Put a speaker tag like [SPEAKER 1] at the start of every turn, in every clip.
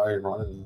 [SPEAKER 1] iron running.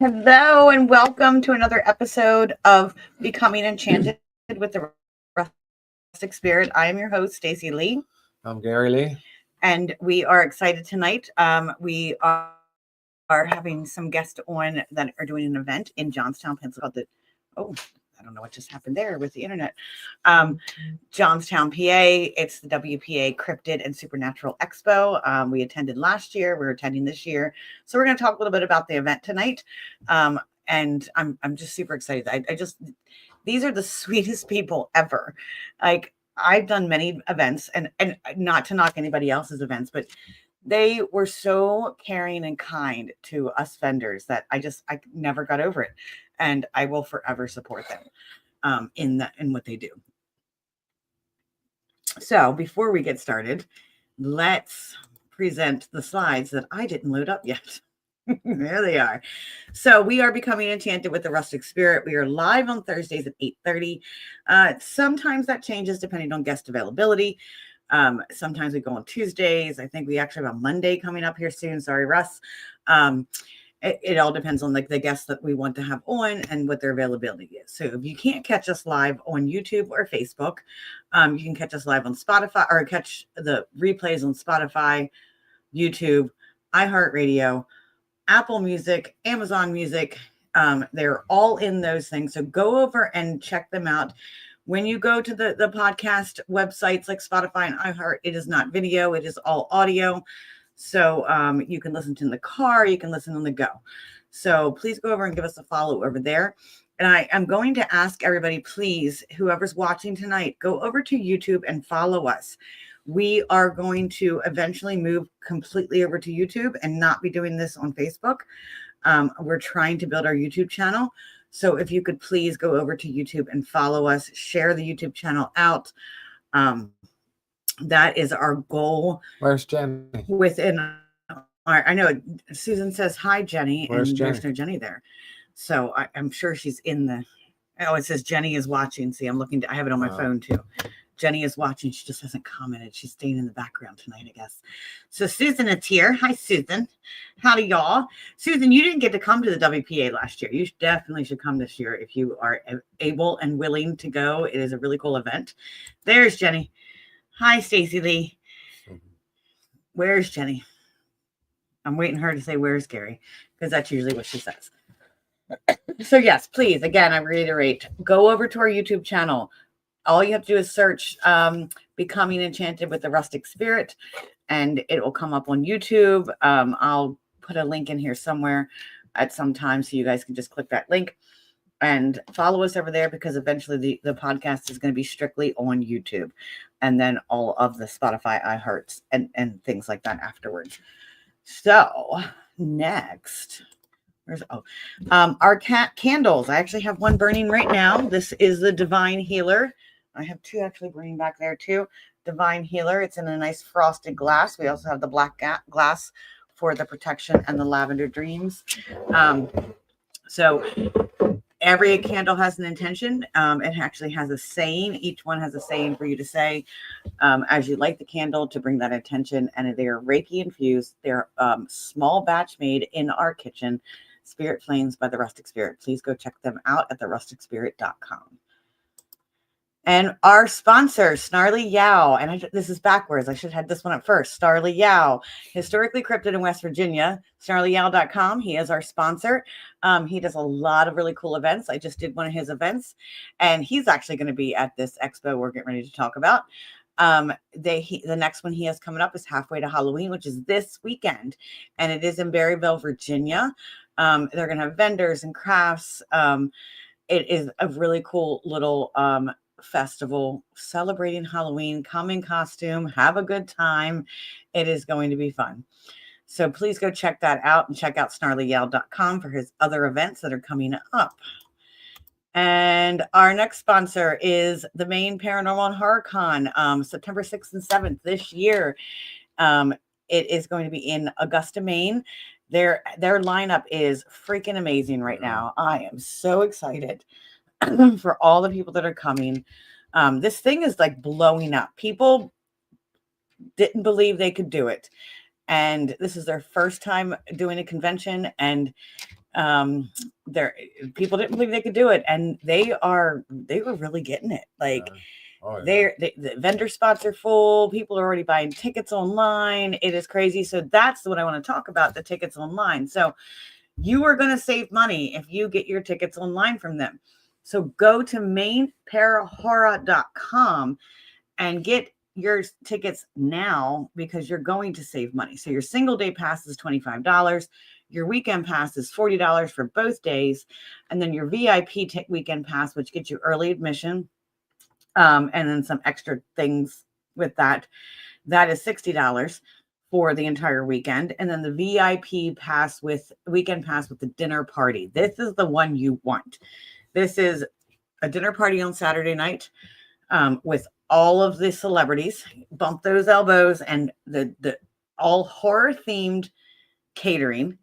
[SPEAKER 2] Hello and welcome to another episode of Becoming Enchanted with the Rustic Spirit. I am your host, Stacey Lee.
[SPEAKER 1] I'm Gary Lee.
[SPEAKER 2] And we are excited tonight. We are having some guests on that are doing an event in Johnstown, Pennsylvania. I don't know what just happened there with the internet. Johnstown, PA. It's the WPA Cryptid and Supernatural Expo. We attended last year. We're attending this year. So we're going to talk a little bit about the event tonight. And I'm just super excited. These are the sweetest people ever. Like, I've done many events and not to knock anybody else's events, but they were so caring and kind to us vendors that I never got over it. And I will forever support them in what they do. So before we get started, let's present the slides that I didn't load up yet. There they are. So we are Becoming Enchanted with the Rustic Spirit. We are live on Thursdays at 8:30. Sometimes that changes depending on guest availability. Sometimes we go on Tuesdays. I think we actually have a Monday coming up here soon. Sorry, Russ. It all depends on the guests that we want to have on and what their availability is. So if you can't catch us live on YouTube or Facebook, you can catch us live on Spotify or catch the replays on Spotify, YouTube, iHeartRadio, Apple Music, Amazon Music. They're all in those things. So go over and check them out. When you go to the podcast websites like Spotify and iHeart, it is not video. It is all audio. So you can listen to in the car. You can listen on the go. So please go over and give us a follow over there. And I am going to ask everybody, please, whoever's watching tonight, go over to YouTube and follow us. We are going to eventually move completely over to YouTube and not be doing this on Facebook. We're trying to build our YouTube channel. So if you could please go over to YouTube and follow us, share the YouTube channel out. That is our goal.
[SPEAKER 1] Where's Jenny?
[SPEAKER 2] I know Susan says hi, Jenny.
[SPEAKER 1] Where's Jenny?
[SPEAKER 2] There's no Jenny there. So I'm sure she's in the, it says Jenny is watching. See, I'm looking, I have it on my phone too. Jenny is watching. She just hasn't commented. She's staying in the background tonight, I guess. So Susan is here. Hi, Susan. Howdy, y'all. Susan, you didn't get to come to the WPA last year. You definitely should come this year if you are able and willing to go. It is a really cool event. There's Jenny. Hi, Stacey Lee. Where's Jenny? I'm waiting her to say, where's Gary? Because that's usually what she says. So yes, please, again, I reiterate, go over to our YouTube channel. All you have to do is search Becoming Enchanted with the Rustic Spirit, and it will come up on YouTube. I'll put a link in here somewhere at some time so you guys can just click that link and follow us over there, because eventually the podcast is going to be strictly on YouTube, and then all of the Spotify, iHearts, and things like that afterwards. So next, Our candles. I actually have one burning right now. This is the Divine Healer. I have two actually burning back there too. Divine Healer. It's in a nice frosted glass. We also have the black glass for the protection and the lavender dreams. So every candle has an intention. It actually has a saying. Each one has a saying for you to say as you light the candle to bring that intention. And they are Reiki infused. They're small batch made in our kitchen. Spirit Flames by the Rustic Spirit. Please go check them out at therusticspirit.com. And our sponsor, Snarly Yow, and this is backwards. I should have had this one up first. Snarly Yow, historically cryptid in West Virginia, snarlyyow.com. He is our sponsor. He does a lot of really cool events. I just did one of his events, and he's actually going to be at this expo we're getting ready to talk about. The next one he has coming up is halfway to Halloween, which is this weekend, and it is in Berryville, Virginia. They're going to have vendors and crafts. It is a really cool little festival celebrating Halloween. Come in costume, have a good time. It is going to be fun. So please go check that out and check out snarlyyow.com for his other events that are coming up. And our next sponsor is the Maine Paranormal and Horror Con, September 6th and 7th this year. It is going to be in Augusta, Maine. Their lineup is freaking amazing right now. I am so excited for all the people that are coming. This thing is like blowing up. People didn't believe they could do it. And this is their first time doing a convention, and people didn't believe they could do it, and they were really getting it. Like the vendor spots are full. People are already buying tickets online. It is crazy. So that's what I want to talk about, the tickets online. So you are going to save money if you get your tickets online from them. So go to mainparahorror.com and get your tickets now, because you're going to save money. So your single day pass is $25. Your weekend pass is $40 for both days. And then your VIP weekend pass, which gets you early admission, and then some extra things with that, that is $60 for the entire weekend. And then the VIP pass with weekend pass with the dinner party. This is the one you want. This is a dinner party on Saturday night with all of the celebrities. Bump those elbows, and the all horror themed catering.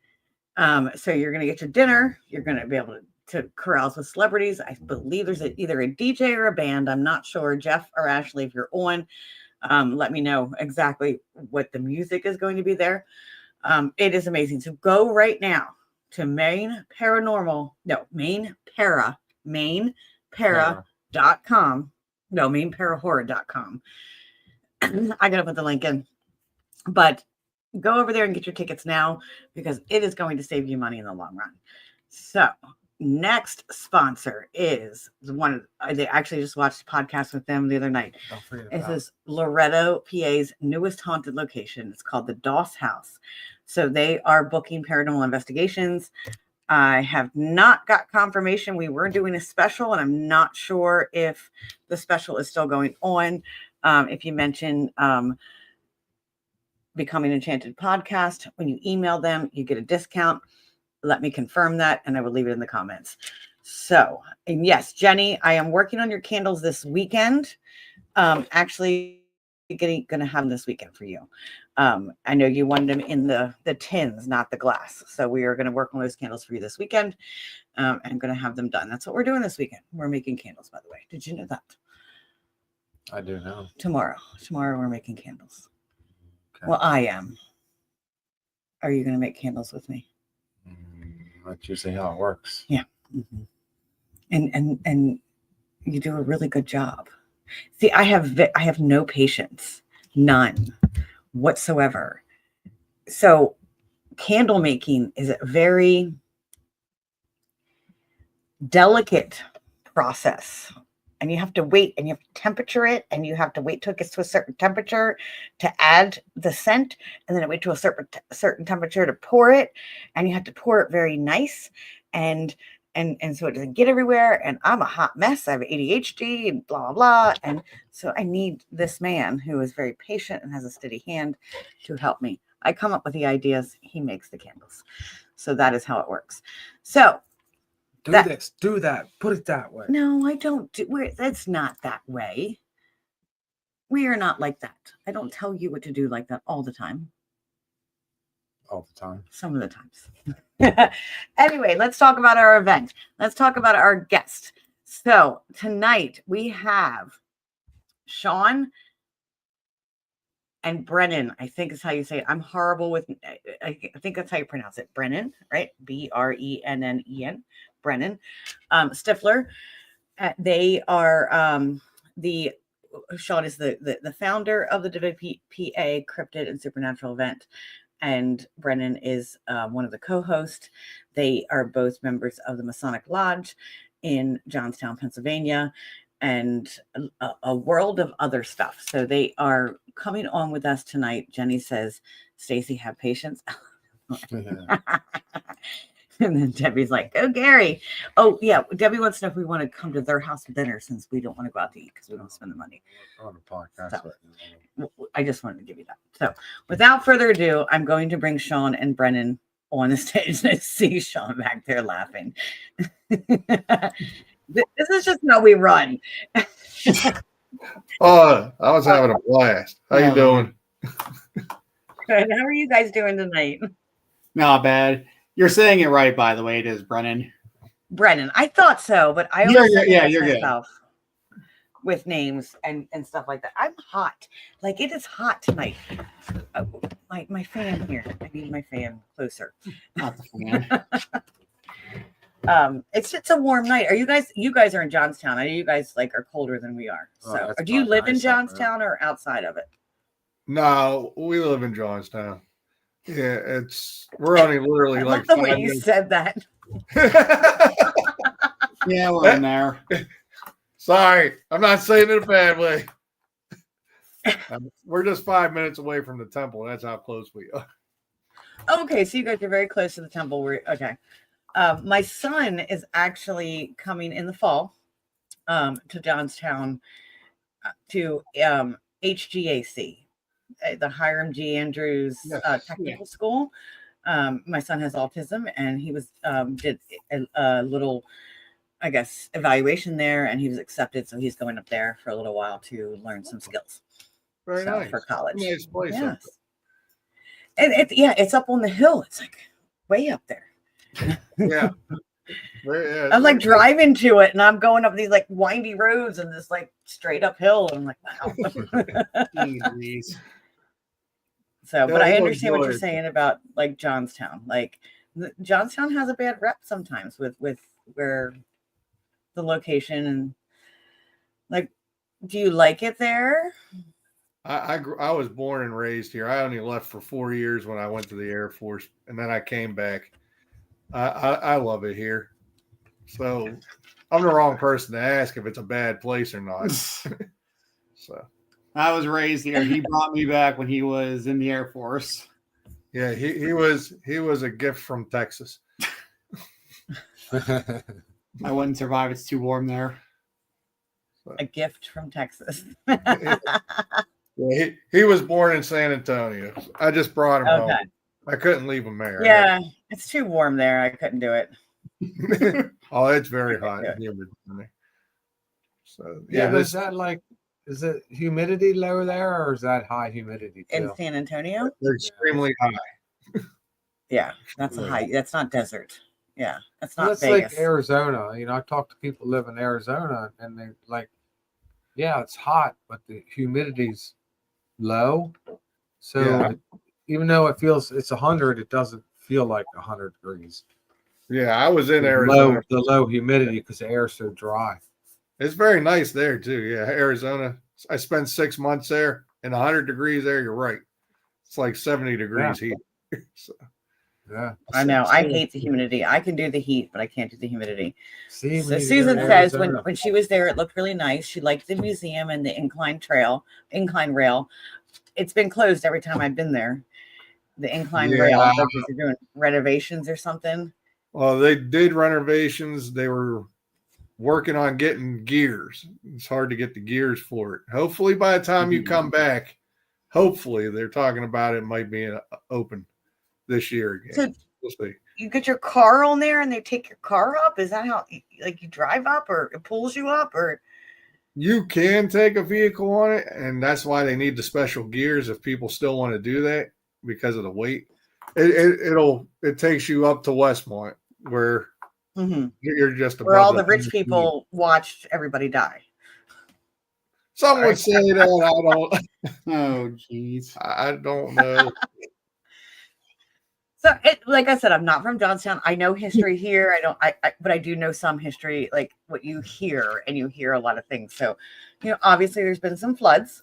[SPEAKER 2] So you're going to get your dinner. You're going to be able to carouse with celebrities. I believe there's either a DJ or a band. I'm not sure. Jeff or Ashley, if you're on, let me know exactly what the music is going to be there. It is amazing. So go right now to mainparahorror.com. No, mainparahorror.com. I gotta put the link in, but go over there and get your tickets now, because it is going to save you money in the long run. So next sponsor is they actually just watched a podcast with them the other night. This is Loretto, PA's newest haunted location. It's called the Doss House. So they are booking paranormal investigations. I have not got confirmation. We were doing a special, and I'm not sure if the special is still going on. If you mention Becoming Enchanted podcast, when you email them, you get a discount. Let me confirm that, and I will leave it in the comments. So, and yes, Jenny, I am working on your candles this weekend. Actually, going to have them this weekend for you. I know you wanted them in the tins, not the glass. So we are going to work on those candles for you this weekend. And I'm going to have them done. That's what we're doing this weekend. We're making candles, by the way. Did you know that?
[SPEAKER 1] I do know.
[SPEAKER 2] Tomorrow we're making candles.
[SPEAKER 1] Okay.
[SPEAKER 2] Well, I am. Are you going to make candles with me?
[SPEAKER 1] That's usually how it works.
[SPEAKER 2] Yeah. Mm-hmm. And you do a really good job. See, I have no patience, none whatsoever. So candle making is a very delicate process, and you have to wait, and you have to temperature it, and you have to wait till it gets to a certain temperature to add the scent, and then wait to a certain temperature to pour it, and you have to pour it very nice, and so it doesn't get everywhere. And I'm a hot mess. I have ADHD and blah, blah, blah. And so I need this man who is very patient and has a steady hand to help me. I come up with the ideas. He makes the candles. So that is how it works. So
[SPEAKER 1] Do
[SPEAKER 2] That-
[SPEAKER 1] this, do that, put it that way.
[SPEAKER 2] no, I don't do. It's not that way. We are not like that. I don't tell you what to do like that all the time.
[SPEAKER 1] All the time.
[SPEAKER 2] Some of the times. Anyway, let's talk about our event. Let's talk about our guest. So tonight we have Shawn and Brennen. I think is how you say it. I'm horrible with. I think that's how you pronounce it. Brennen, right? Brennen. Brennen. Stiffler. They are the. Shawn is the founder of the WPA Cryptid and Supernatural event. And Brennen is one of the co-hosts. They are both members of the Masonic Lodge in Johnstown, Pennsylvania, and a world of other stuff. So they are coming on with us tonight. Jenny says, Stacy, have patience. And then Debbie's like, go Gary. Oh, yeah. Debbie wants to know if we want to come to their house for dinner since we don't want to go out to eat because we don't spend the money.
[SPEAKER 1] On the podcast.
[SPEAKER 2] So, I just wanted to give you that. So without further ado, I'm going to bring Shawn and Brennen on the stage. I see Shawn back there laughing. This is just how we run.
[SPEAKER 3] Oh, I was having a blast. How you doing?
[SPEAKER 2] Good. How are you guys doing tonight?
[SPEAKER 4] Not bad. You're saying it right, by the way. It is Brennen.
[SPEAKER 2] Brennen. I thought so, but I
[SPEAKER 4] You're
[SPEAKER 2] always
[SPEAKER 4] good.
[SPEAKER 2] second
[SPEAKER 4] Yeah,
[SPEAKER 2] guess
[SPEAKER 4] you're good.
[SPEAKER 2] myself with names and stuff like that. I'm hot. Like it is hot tonight. My fan here. I need my fan closer.
[SPEAKER 4] Not the fan.
[SPEAKER 2] It's a warm night. Are you guys are in Johnstown? I know you guys like are colder than we are.
[SPEAKER 1] Oh,
[SPEAKER 2] So
[SPEAKER 1] that's
[SPEAKER 2] do you
[SPEAKER 1] not
[SPEAKER 2] live in
[SPEAKER 1] nice up there.
[SPEAKER 2] Johnstown or outside of it?
[SPEAKER 3] No, we live in Johnstown. Yeah, we're only literally
[SPEAKER 2] I
[SPEAKER 3] like
[SPEAKER 2] love the way
[SPEAKER 3] 5
[SPEAKER 2] you
[SPEAKER 3] minutes.
[SPEAKER 2] said that.
[SPEAKER 4] Yeah, we're in there.
[SPEAKER 3] Sorry, I'm not saying it a bad way. We're just 5 minutes away from the temple. That's how close we are.
[SPEAKER 2] Okay, so you guys are very close to the temple. Okay. My son is actually coming in the fall to Johnstown to HGAC, the Hiram G. Andrews
[SPEAKER 3] Yes,
[SPEAKER 2] Technical School. My son has autism, and he was did a little, I guess, evaluation there, and he was accepted. So he's going up there for a little while to learn some skills.
[SPEAKER 3] Very
[SPEAKER 2] So,
[SPEAKER 3] nice.
[SPEAKER 2] for college.
[SPEAKER 3] Nice place. Up
[SPEAKER 2] Yes. And it's up on the hill. It's like way up there.
[SPEAKER 3] there. Yeah.
[SPEAKER 2] I'm like driving to it, and I'm going up these like windy roads and this like straight uphill. And I'm like, wow.
[SPEAKER 4] Jeez.
[SPEAKER 2] So, but
[SPEAKER 3] Yeah,
[SPEAKER 2] I
[SPEAKER 3] we'll
[SPEAKER 2] understand what
[SPEAKER 3] enjoy
[SPEAKER 2] you're
[SPEAKER 3] it.
[SPEAKER 2] saying about like Johnstown. Like Johnstown has a bad rep sometimes with where the location and like. Do you like it there?
[SPEAKER 3] I was born and raised here. I only left for 4 years when I went to the Air Force, and then I came back. I love it here. So I'm the wrong person to ask if it's a bad place or not. So
[SPEAKER 4] I was raised here. He brought me back when he was in the Air Force.
[SPEAKER 3] yeah, he was a gift from Texas.
[SPEAKER 4] I wouldn't survive. It's too warm there.
[SPEAKER 2] A gift from Texas.
[SPEAKER 3] Yeah, he was born in San Antonio. I just brought him
[SPEAKER 2] Okay.
[SPEAKER 3] home. I couldn't leave him there.
[SPEAKER 2] Yeah, it's too warm there. I couldn't do it.
[SPEAKER 3] Oh, it's very hot and humid. So
[SPEAKER 1] Yeah,
[SPEAKER 3] yeah,
[SPEAKER 1] is that like, is it humidity low there, or is that high humidity too?
[SPEAKER 2] In San Antonio?
[SPEAKER 3] they're extremely high.
[SPEAKER 2] Yeah, that's a
[SPEAKER 1] Yeah.
[SPEAKER 2] high. That's not desert. Yeah, that's
[SPEAKER 1] Well,
[SPEAKER 2] not
[SPEAKER 1] that's
[SPEAKER 2] Vegas.
[SPEAKER 1] like Arizona. I talk to people who live in Arizona, and they're like, yeah, it's hot, but the humidity's low. So
[SPEAKER 3] Yeah.
[SPEAKER 1] even though it feels it's 100, it doesn't feel like 100 degrees.
[SPEAKER 3] Yeah, I was in
[SPEAKER 1] The
[SPEAKER 3] Arizona.
[SPEAKER 1] low humidity because the air's so dry.
[SPEAKER 3] It's very nice there too. Yeah, Arizona. I spent 6 months there, and 100 degrees there. You're right. It's like 70 degrees heat. So,
[SPEAKER 1] Yeah.
[SPEAKER 2] I know. I hate the humidity. I can do the heat, but I can't do the humidity.
[SPEAKER 1] See, we
[SPEAKER 2] So
[SPEAKER 1] need to go
[SPEAKER 2] Susan
[SPEAKER 1] to
[SPEAKER 2] says
[SPEAKER 1] Arizona.
[SPEAKER 2] when she was there, it looked really nice. She liked the museum and the incline rail. It's been closed every time I've been there. The incline rail,
[SPEAKER 3] Yeah.
[SPEAKER 2] because they're doing renovations or something.
[SPEAKER 3] well, they did renovations. They were working on getting gears. It's hard to get the gears for it. Hopefully, by the time you come back, hopefully they're talking about it might be open this year again.
[SPEAKER 2] So
[SPEAKER 3] We'll see.
[SPEAKER 2] you get your car on there and they take your car up? Is that how like you drive up or it pulls you up or?
[SPEAKER 3] You can take a vehicle on it, and that's why they need the special gears if people still want to do that because of the weight. It takes you up to Westmont where you're just above
[SPEAKER 2] where all the
[SPEAKER 3] 100
[SPEAKER 2] rich
[SPEAKER 3] feet.
[SPEAKER 2] people watched everybody die.
[SPEAKER 3] Some would say that. I don't.
[SPEAKER 4] Oh, jeez.
[SPEAKER 3] I don't know.
[SPEAKER 2] So, like I said, I'm not from Johnstown. I know history here. But I do know some history, like what you hear, and you hear a lot of things. So, obviously, there's been some floods,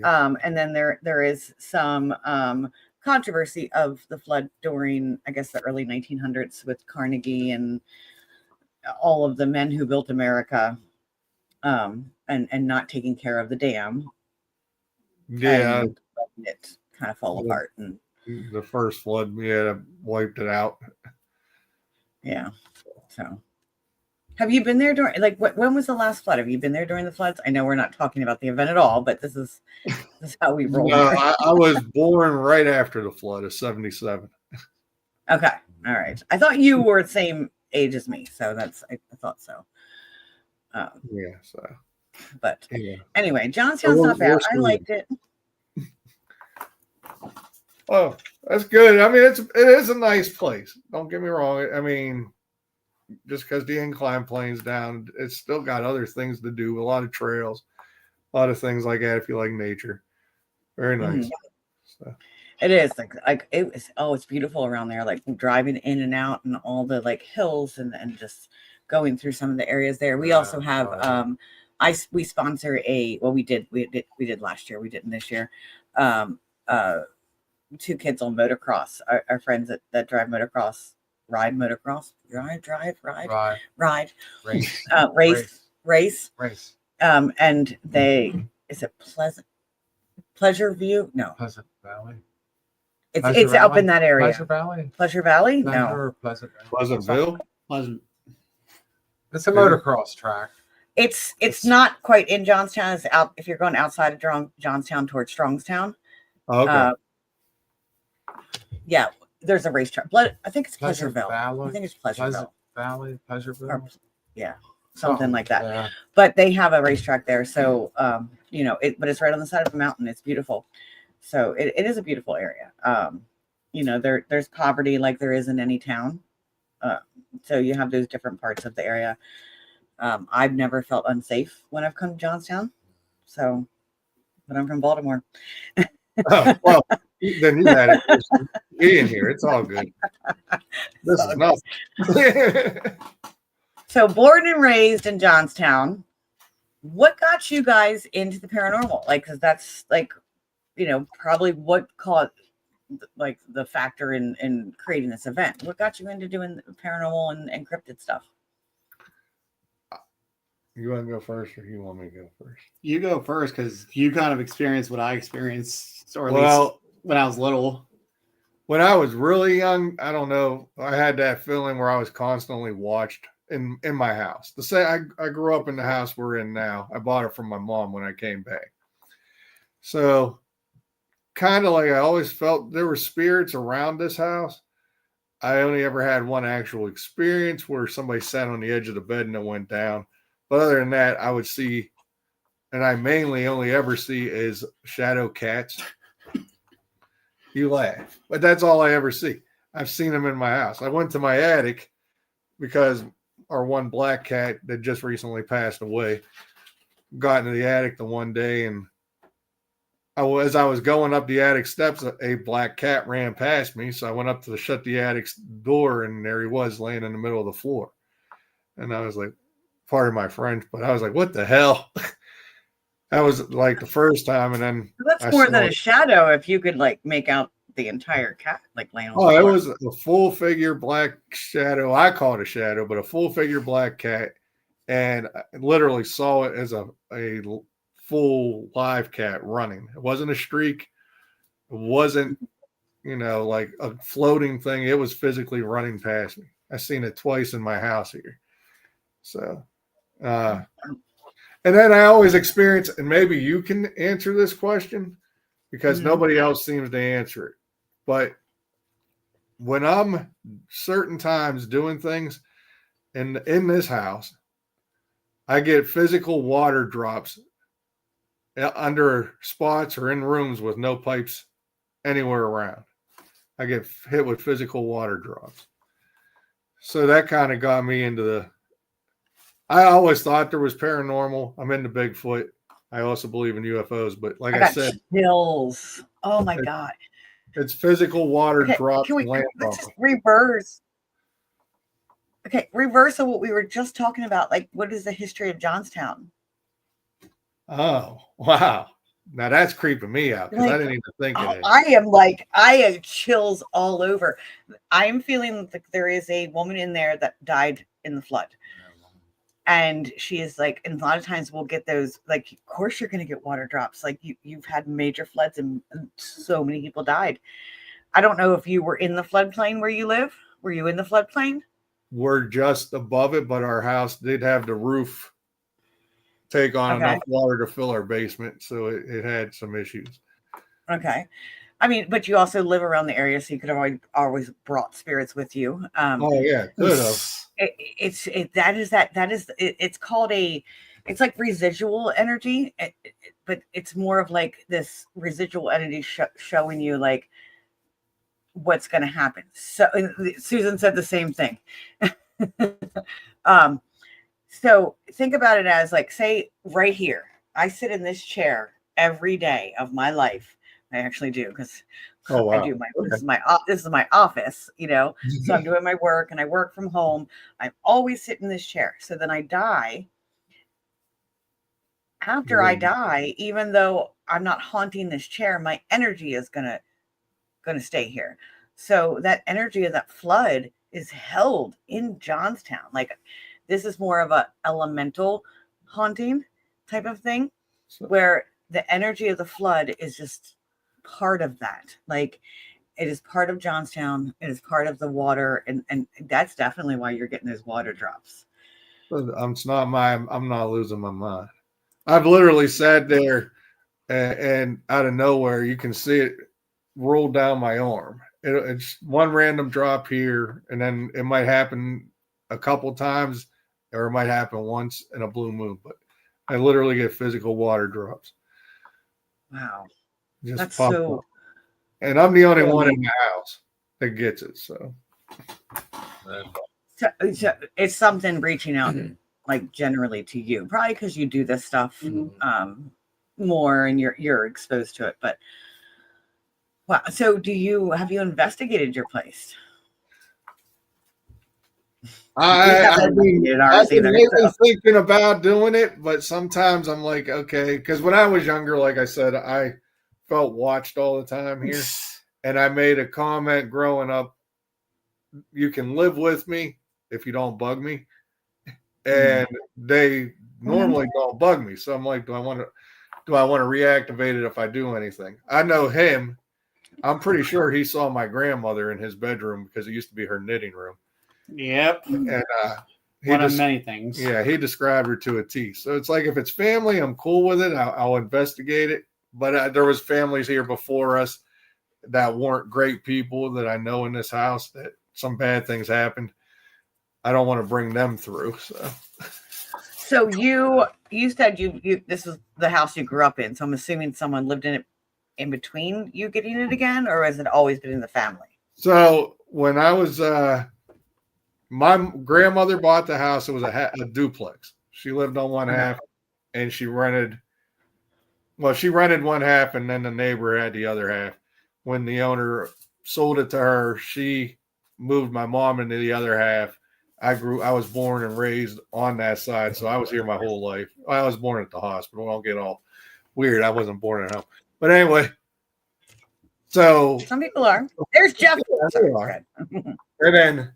[SPEAKER 2] and then there is some controversy of the flood during, I guess, the early 1900s with Carnegie and all of the men who built America, and not taking care of the dam.
[SPEAKER 3] Yeah,
[SPEAKER 2] and it kind of fall apart and.
[SPEAKER 3] The first flood, wiped it out.
[SPEAKER 2] Yeah. So, have you been there during when was the last flood? Have you been there during the floods? I know we're not talking about the event at all, but this is how we roll.
[SPEAKER 3] No, I was born right after the flood of 77.
[SPEAKER 2] Okay. All right. I thought you were the same age as me, so I thought so. But anyway, Johnstown's not bad. I liked it.
[SPEAKER 3] Oh, that's good. I mean, it is a nice place. Don't get me wrong. I mean, just because the incline plane's down, it's still got other things to do. A lot of trails, a lot of things like that if you like nature. Very nice. So.
[SPEAKER 2] It is like it was. Oh, it's beautiful around there. Like driving in and out, and all the hills, and just going through some of the areas there. We also have we sponsor we did last year. We didn't this year. 2 kids on motocross. Our friends that drive motocross, ride motocross, race. And is it Pleasure View? No,
[SPEAKER 1] Pleasant Valley.
[SPEAKER 2] It's up in that area.
[SPEAKER 1] Pleasure Valley.
[SPEAKER 2] Pleasure Valley? No,
[SPEAKER 1] Pleasant Valley.
[SPEAKER 3] Pleasantville.
[SPEAKER 1] It's a motocross track.
[SPEAKER 2] It's not quite in Johnstown. It's out if you're going outside of Johnstown towards Strongstown.
[SPEAKER 3] Okay.
[SPEAKER 2] Yeah, there's a racetrack. I think it's Pleasureville.
[SPEAKER 1] Valley.
[SPEAKER 2] I think it's Pleasureville.
[SPEAKER 1] Valley, Pleasureville.
[SPEAKER 2] Yeah, something like that.
[SPEAKER 1] Yeah.
[SPEAKER 2] But they have a racetrack there, so but it's right on the side of a mountain. It's beautiful. So it is a beautiful area. There's poverty like there is in any town. So you have those different parts of the area. I've never felt unsafe when I've come to Johnstown. So, but I'm from Baltimore.
[SPEAKER 3] Oh, well, then you had it. Be in here. It's all good. This is nothing.
[SPEAKER 2] So, born and raised in Johnstown, what got you guys into the paranormal? Because that's probably what caused the factor in creating this event. What got you into doing paranormal and cryptid stuff?
[SPEAKER 3] You want to go first, or you want me to go first?
[SPEAKER 4] You go first because you kind of experienced what I experienced, or at least when I was little.
[SPEAKER 3] When I was really young, I don't know. I had that feeling where I was constantly watched in my house. To say I grew up in the house we're in now. I bought it from my mom when I came back. So kind of like I always felt there were spirits around this house. I only ever had one actual experience where somebody sat on the edge of the bed and it went down. But other than that, I would see, and I mainly only ever see is shadow cats. You laugh, but that's all I ever see. I've seen them in my house. I went to my attic because our one black cat that just recently passed away got into the attic the one day, and as I was going up the attic steps, a black cat ran past me. So I went up to shut the attic door, and there he was laying in the middle of the floor. And I was like, part of my French, but I was like, what the hell? That was like the first time. And then
[SPEAKER 2] that's more than a shadow. If you could make out the entire cat laying on the floor.
[SPEAKER 3] It was a full figure black shadow. I call it a shadow, but a full figure black cat. And I literally saw it as a full live cat running. It wasn't a streak. It wasn't, like a floating thing. It was physically running past me. I've seen it twice in my house here. So, and then I always experience, and maybe you can answer this question because nobody else seems to answer it. But when I'm certain times doing things in this house, I get physical water drops under spots or in rooms with no pipes anywhere around. I get hit with physical water drops. So that kind of got me into I always thought there was paranormal. I'm into Bigfoot. I also believe in UFOs, but like I
[SPEAKER 2] got
[SPEAKER 3] said,
[SPEAKER 2] chills. Oh my God.
[SPEAKER 3] it's physical water
[SPEAKER 2] Okay,
[SPEAKER 3] drops.
[SPEAKER 2] let's just reverse. Okay, reverse of what we were just talking about. Like, what is the history of Johnstown?
[SPEAKER 3] Oh, wow. Now that's creeping me out because I didn't even think of it.
[SPEAKER 2] I have chills all over. I am feeling that there is a woman in there that died in the flood. And she is like, and a lot of times we'll get those, like, of course you're going to get water drops. Like you've had major floods and so many people died. I don't know if you were in the floodplain where you live. Were you in the floodplain?
[SPEAKER 3] We're just above it, but our house did have the roof take on enough water to fill our basement. So it had some issues.
[SPEAKER 2] Okay. I mean, but you also live around the area, so you could have always brought spirits with you.
[SPEAKER 3] Oh yeah, could have.
[SPEAKER 2] It's called it's like residual energy, but it's more of like this residual energy showing you like what's going to happen. So Susan said the same thing. So think about it as like, say right here, I sit in this chair every day of my life. I actually do because I do this is my office, you know. So I'm doing my work and I work from home. I always sit in this chair. So then I die. After I die, even though I'm not haunting this chair, my energy is gonna stay here. So that energy of that flood is held in Johnstown. Like this is more of a elemental haunting type of thing, where the energy of the flood is just part of that. Like it is part of Johnstown. It is part of the water, and that's definitely why you're getting those water drops.
[SPEAKER 3] I'm not losing my mind. I've literally sat there and out of nowhere you can see it roll down my arm. It's one random drop here, and then it might happen a couple times, or it might happen once in a blue moon. But I literally get physical water drops.
[SPEAKER 2] Wow,
[SPEAKER 3] that's so. Up. And I'm the only one in the house that gets it. So
[SPEAKER 2] it's something reaching out, like generally to you, probably because you do this stuff more and you're exposed to it. But wow, so have you investigated your place?
[SPEAKER 3] I've been thinking about doing it, but sometimes I'm like, okay, because when I was younger, like I said, I felt watched all the time here. And I made a comment growing up, you can live with me if you don't bug me. And they normally don't bug me. So I'm like, do I want to reactivate it if I do anything? I know him. I'm pretty sure he saw my grandmother in his bedroom because it used to be her knitting room.
[SPEAKER 4] Yep.
[SPEAKER 3] And
[SPEAKER 4] one of many things.
[SPEAKER 3] Yeah, he described her to a T. So it's like if it's family, I'm cool with it. I'll investigate it. But there was families here before us that weren't great people that I know in this house that some bad things happened. I don't want to bring them through.
[SPEAKER 2] So you said you this is the house you grew up in. So I'm assuming someone lived in it in between you getting it again, or has it always been in the family?
[SPEAKER 3] So when I was my grandmother bought the house. It was a duplex. She lived on one half, and she rented one half, and then the neighbor had the other half. When the owner sold it to her, she moved my mom into the other half. I was born and raised on that side, so I was here my whole life. I was born at the hospital. Don't get all weird. I wasn't born at home. But anyway, so
[SPEAKER 2] some people are. There's Jeff.
[SPEAKER 3] Yeah, and then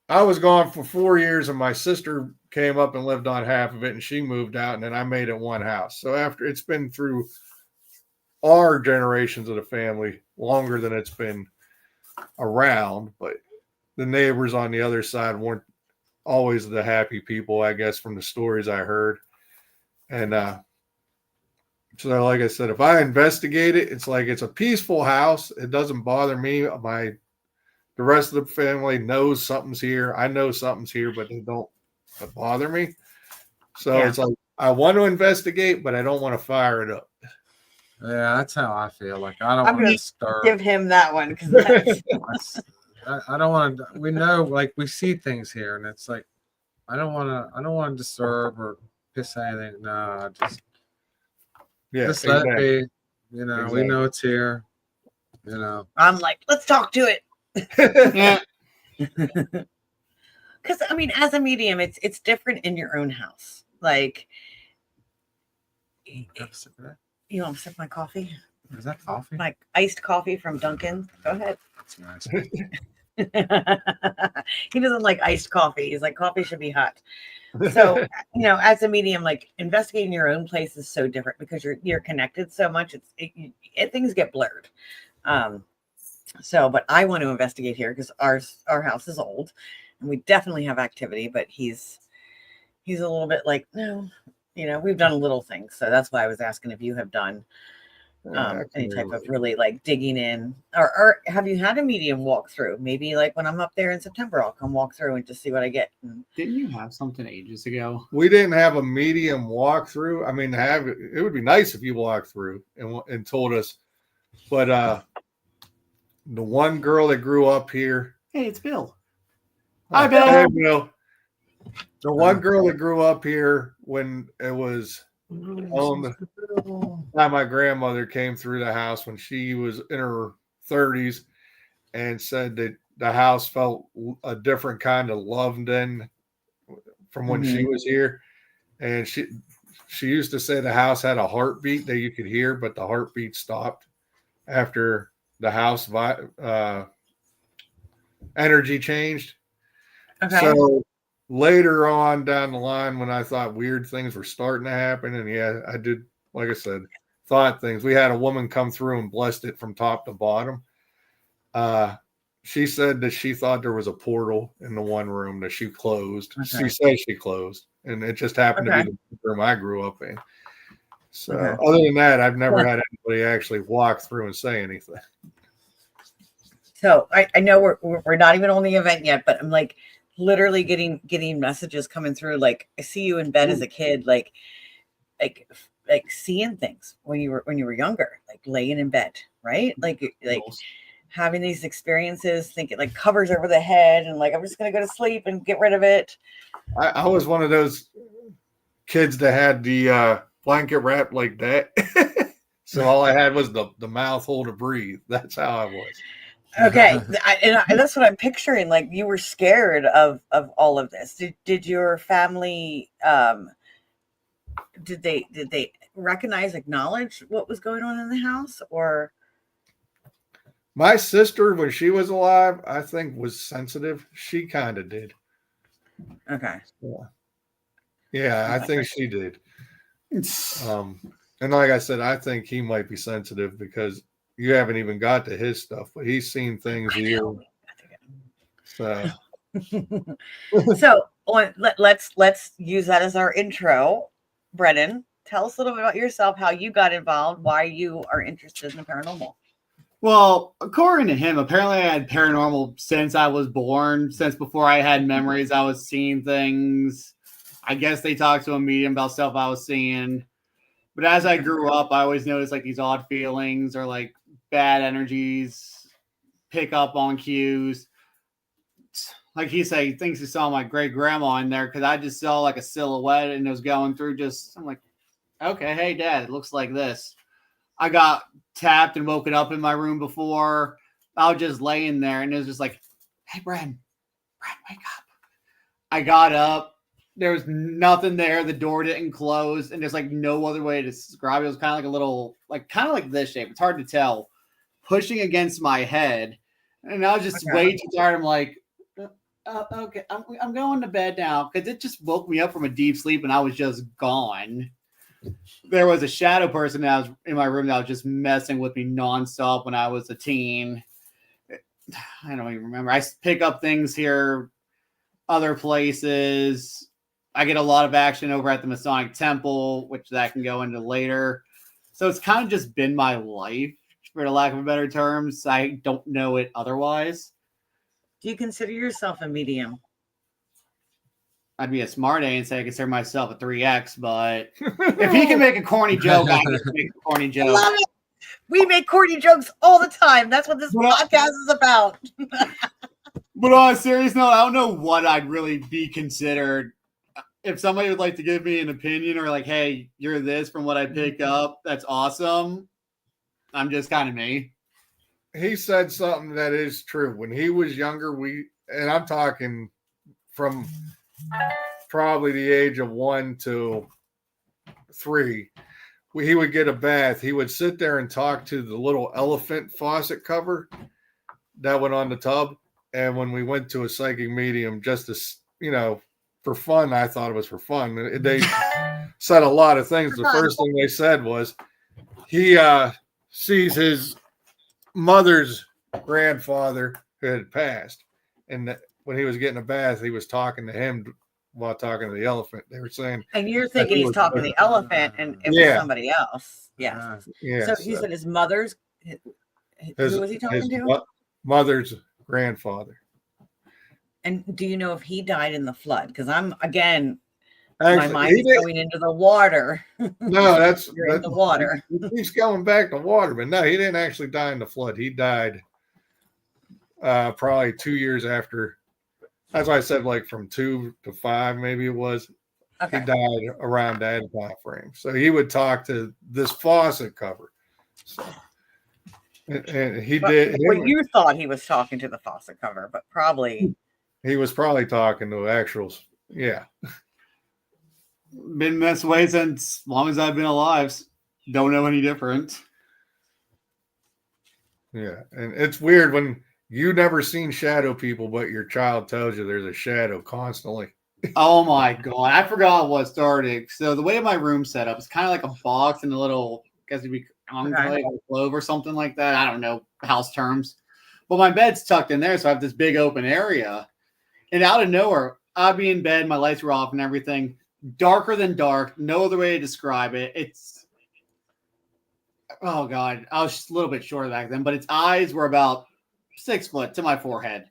[SPEAKER 3] I was gone for 4 years, and my sister came up and lived on half of it, and she moved out, and then I made it one house. So after it's been through our generations of the family longer than it's been around, but the neighbors on the other side weren't always the happy people, I guess, from the stories I heard. And so like I said, if I investigate it, it's like it's a peaceful house. It doesn't bother me. The the rest of the family knows something's here. I know something's here, but they don't bother me. So it's like I want to investigate, but I don't want to fire it up.
[SPEAKER 1] Yeah, that's how I feel. Like I don't
[SPEAKER 2] I'm
[SPEAKER 1] want
[SPEAKER 2] gonna
[SPEAKER 1] to disturb.
[SPEAKER 2] give him that one because that's
[SPEAKER 1] I don't want to. We know, like we see things here, and it's like I don't want to. I don't want to disturb or piss anything. No, I just let it be. You know, we know it's here. You know,
[SPEAKER 2] I'm like, let's talk to it.
[SPEAKER 4] Yeah.
[SPEAKER 2] Because I mean, as a medium, it's different in your own house. Like,
[SPEAKER 1] have a sip of that.
[SPEAKER 2] you want to sip my coffee?
[SPEAKER 1] Is that coffee?
[SPEAKER 2] Like iced coffee from Dunkin'? Go ahead.
[SPEAKER 1] That's nice.
[SPEAKER 2] He doesn't like iced coffee. He's like, coffee should be hot. So, you know, as a medium, like investigating your own place is so different because you're connected so much. Things get blurred. So, but I want to investigate here because our house is old and we definitely have activity, but he's a little bit like, no, you know, we've done little things. So that's why I was asking if you have done any type of really like digging in, or have you had a medium walk through? Maybe like when I'm up there in September, I'll come walk through and just see what I get.
[SPEAKER 4] Didn't you have something ages ago?
[SPEAKER 3] We didn't have a medium walkthrough. I mean, it would be nice if you walked through and told us, but the one girl that grew up here.
[SPEAKER 4] Hey, it's Bill.
[SPEAKER 3] Hi,
[SPEAKER 4] Bill.
[SPEAKER 3] Hey, Bill. The one girl that grew up here when it was owned by my grandmother came through the house when she was in her 30s and said that the house felt a different kind of love than from when she was here. And she used to say the house had a heartbeat that you could hear, but the heartbeat stopped after the house energy changed.
[SPEAKER 2] Okay.
[SPEAKER 3] So later on down the line, when I thought weird things were starting to happen, and yeah, I did, like I said, thought things. We had a woman come through and blessed it from top to bottom. She said that she thought there was a portal in the one room that she closed.
[SPEAKER 2] Okay.
[SPEAKER 3] She said she closed, and it just happened to be the room I grew up in. So other than that, I've never had anybody actually walk through and say anything.
[SPEAKER 2] So I know we're not even on the event yet, but I'm like literally getting messages coming through. Like I see you in bed as a kid, like seeing things when you were younger, like laying in bed, right? Like having these experiences, thinking like covers over the head and like I'm just gonna go to sleep and get rid of it.
[SPEAKER 3] I was one of those kids that had the blanket wrapped like that. So all I had was the mouth hole to breathe. That's how I was.
[SPEAKER 2] Okay, and that's what I'm picturing. Like you were scared of all of this. Did your family did they recognize, acknowledge what was going on in the house? Or
[SPEAKER 3] my sister, when she was alive, I think was sensitive. She kind of did.
[SPEAKER 2] okay,
[SPEAKER 3] yeah, I think she did. And like I said, I think he might be sensitive because you haven't even got to his stuff, but he's seen things here. So,
[SPEAKER 2] so let's use that as our intro. Brennen, tell us a little bit about yourself, how you got involved, why you are interested in the paranormal.
[SPEAKER 4] Well, according to him, apparently I had paranormal since I was born. Since before I had memories, I was seeing things. I guess they talked to a medium about stuff I was seeing. But as I grew up, I always noticed like these odd feelings or like bad energies, pick up on cues. Like he said, he thinks he saw my great grandma in there because I just saw like a silhouette and it was going through I'm like, okay, hey, Dad, it looks like this. I got tapped and woken up in my room before. I was just laying there and it was just like, hey, Brennen, wake up. I got up. There was nothing there. The door didn't close, and there's like no other way to describe it. It was kind of like a little, kind of like this shape. It's hard to tell. Pushing against my head, and I was just way too tired. I'm like, okay, I'm going to bed now because it just woke me up from a deep sleep, and I was just gone. There was a shadow person that was in my room that was just messing with me nonstop when I was a teen. I don't even remember. I pick up things here, other places. I get a lot of action over at the Masonic Temple, which that can go into later. So it's kind of just been my life, for the lack of better terms. I don't know it otherwise.
[SPEAKER 2] Do you consider yourself a medium?
[SPEAKER 4] I'd be a smart A and say I consider myself a 3X, but if he can make a corny joke, I can make a corny
[SPEAKER 2] I
[SPEAKER 4] joke.
[SPEAKER 2] love it. We make corny jokes all the time. That's what this podcast is about.
[SPEAKER 4] But on a serious note, I don't know what I'd really be considered. If somebody would like to give me an opinion or like, hey, you're this from what I pick up, that's awesome. I'm just kind of me.
[SPEAKER 3] He said something that is true. When he was younger, and I'm talking from probably the age of 1 to 3, he would get a bath. He would sit there and talk to the little elephant faucet cover that went on the tub. And when we went to a psychic medium, just to, for fun, I thought it was for fun. They said a lot of things. The first thing they said was he sees his mother's grandfather who had passed. And when he was getting a bath, he was talking to him while talking to the elephant. They were saying,
[SPEAKER 2] and you're thinking he's talking to the elephant and it was somebody else. Yeah. So he said his mother's, who was he talking to?
[SPEAKER 3] Mother's grandfather.
[SPEAKER 2] And do you know if he died in the flood? Because my
[SPEAKER 3] Actually,
[SPEAKER 2] mind is going into the water.
[SPEAKER 3] No, that's
[SPEAKER 2] in the water.
[SPEAKER 3] He's going back to water, but no, he didn't actually die in the flood. He died probably 2 years after. That's why I said like from 2 to 5, maybe it was. Okay. He died around that time frame. So he would talk to this faucet cover. So, and he did.
[SPEAKER 2] Well, you thought he was talking to the faucet cover, but probably.
[SPEAKER 3] He was probably talking to actuals. Yeah.
[SPEAKER 4] Been this way since long as I've been alive. Don't know any different.
[SPEAKER 3] Yeah. And it's weird when you never seen shadow people, but your child tells you there's a shadow constantly.
[SPEAKER 4] Oh my God. I forgot what started. So the way my room's set up, it's kind of like a box and a little, I guess it'd be enclave or clove or something like that. I don't know house terms. But my bed's tucked in there, so I have this big open area. And out of nowhere, I'd be in bed, my lights were off and everything. Darker than dark. No other way to describe it. It's, oh God, I was just a little bit short back then, but its eyes were about 6 foot to my forehead.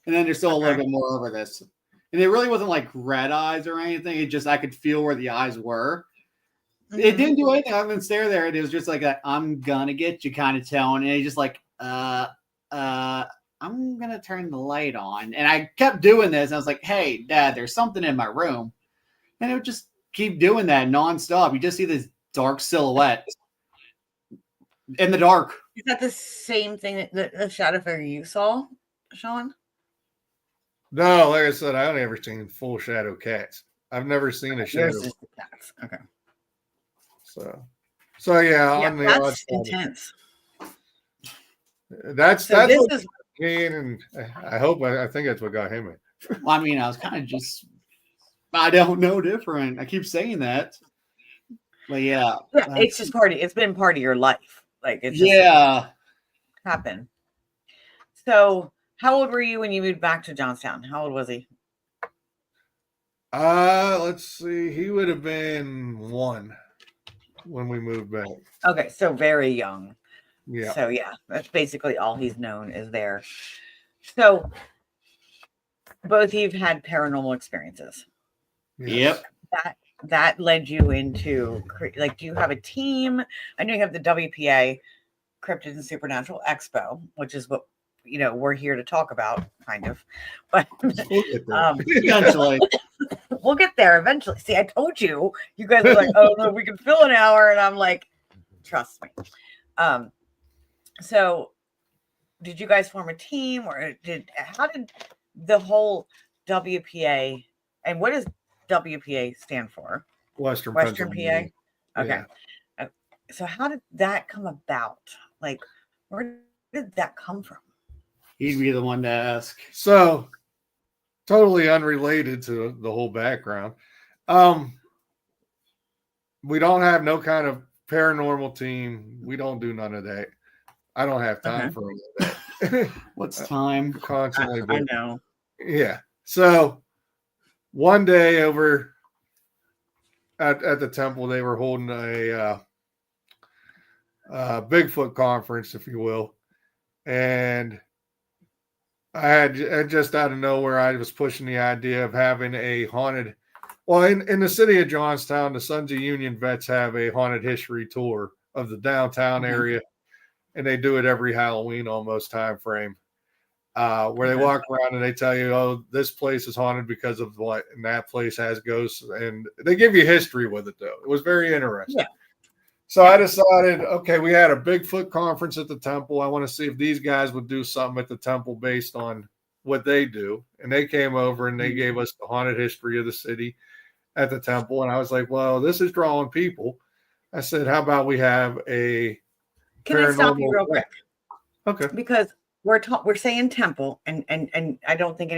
[SPEAKER 4] And then there's still a little bit more over this. And it really wasn't like red eyes or anything. It just, I could feel where the eyes were. Mm-hmm. It didn't do anything. I didn't stare there. It was just like, I'm gonna get you kind of tone. And it just like, I'm gonna turn the light on. And I kept doing this. And I was like, hey, Dad, there's something in my room. And it would just keep doing that nonstop. You just see this dark silhouette in the dark.
[SPEAKER 2] Is that the same thing that the shadow figure you saw, Shawn?
[SPEAKER 3] No, like I said, I only ever seen full shadow cats. I've never seen a shadow.
[SPEAKER 2] Just the cats. Okay.
[SPEAKER 3] So yeah, on the
[SPEAKER 2] that's intense.
[SPEAKER 3] That's what is and I think that's what got him in.
[SPEAKER 4] Well, I mean, I was kind of just, I don't know different. I keep saying that. But yeah.
[SPEAKER 2] It's just it's been part of your life. Like it's just happened. So how old were you when you moved back to Johnstown? How old was he?
[SPEAKER 3] Let's see. He would have been 1 when we moved back.
[SPEAKER 2] Okay, so very young.
[SPEAKER 3] Yeah.
[SPEAKER 2] So yeah, that's basically all he's known is there. So both of you've had paranormal experiences.
[SPEAKER 3] Yes.
[SPEAKER 2] Yep. That led you into, like, do you have a team? I know you have the WPA Cryptid and Supernatural Expo, which is what we're here to talk about, kind of. But
[SPEAKER 4] eventually,
[SPEAKER 2] we'll get there eventually. See, I told you. You guys are like, oh no, we can fill an hour, and I'm like, trust me. So, did you guys form a team, or how did the whole WPA, and what does WPA stand for?
[SPEAKER 3] Western
[SPEAKER 2] PA. Okay.
[SPEAKER 3] Yeah.
[SPEAKER 2] So how did that come about? Like, where did that come from?
[SPEAKER 4] He'd be the one to ask.
[SPEAKER 3] So, totally unrelated to the whole background. We don't have no kind of paranormal team. We don't do none of that. I don't have time for all of that.
[SPEAKER 4] What's time?
[SPEAKER 3] Constantly.
[SPEAKER 2] I know.
[SPEAKER 3] Yeah. So one day over at the temple, they were holding a Bigfoot conference, if you will. And just out of nowhere, I was pushing the idea of having a haunted. Well, in the city of Johnstown, the Sons of Union vets have a haunted history tour of the downtown area, and they do it every Halloween almost time frame, where they walk around and they tell you, oh, this place is haunted because of what, and that place has ghosts, and they give you history with it, though. It was very interesting.
[SPEAKER 2] Yeah.
[SPEAKER 3] So I decided, okay, we had a Bigfoot conference at the temple. I want to see if these guys would do something at the temple based on what they do. And they came over and they gave us the haunted history of the city at the temple. And I was like, well, this is drawing people. I said, how about we have a
[SPEAKER 2] Can I stop you real quick?
[SPEAKER 3] Okay.
[SPEAKER 2] Because we're saying temple, and I don't think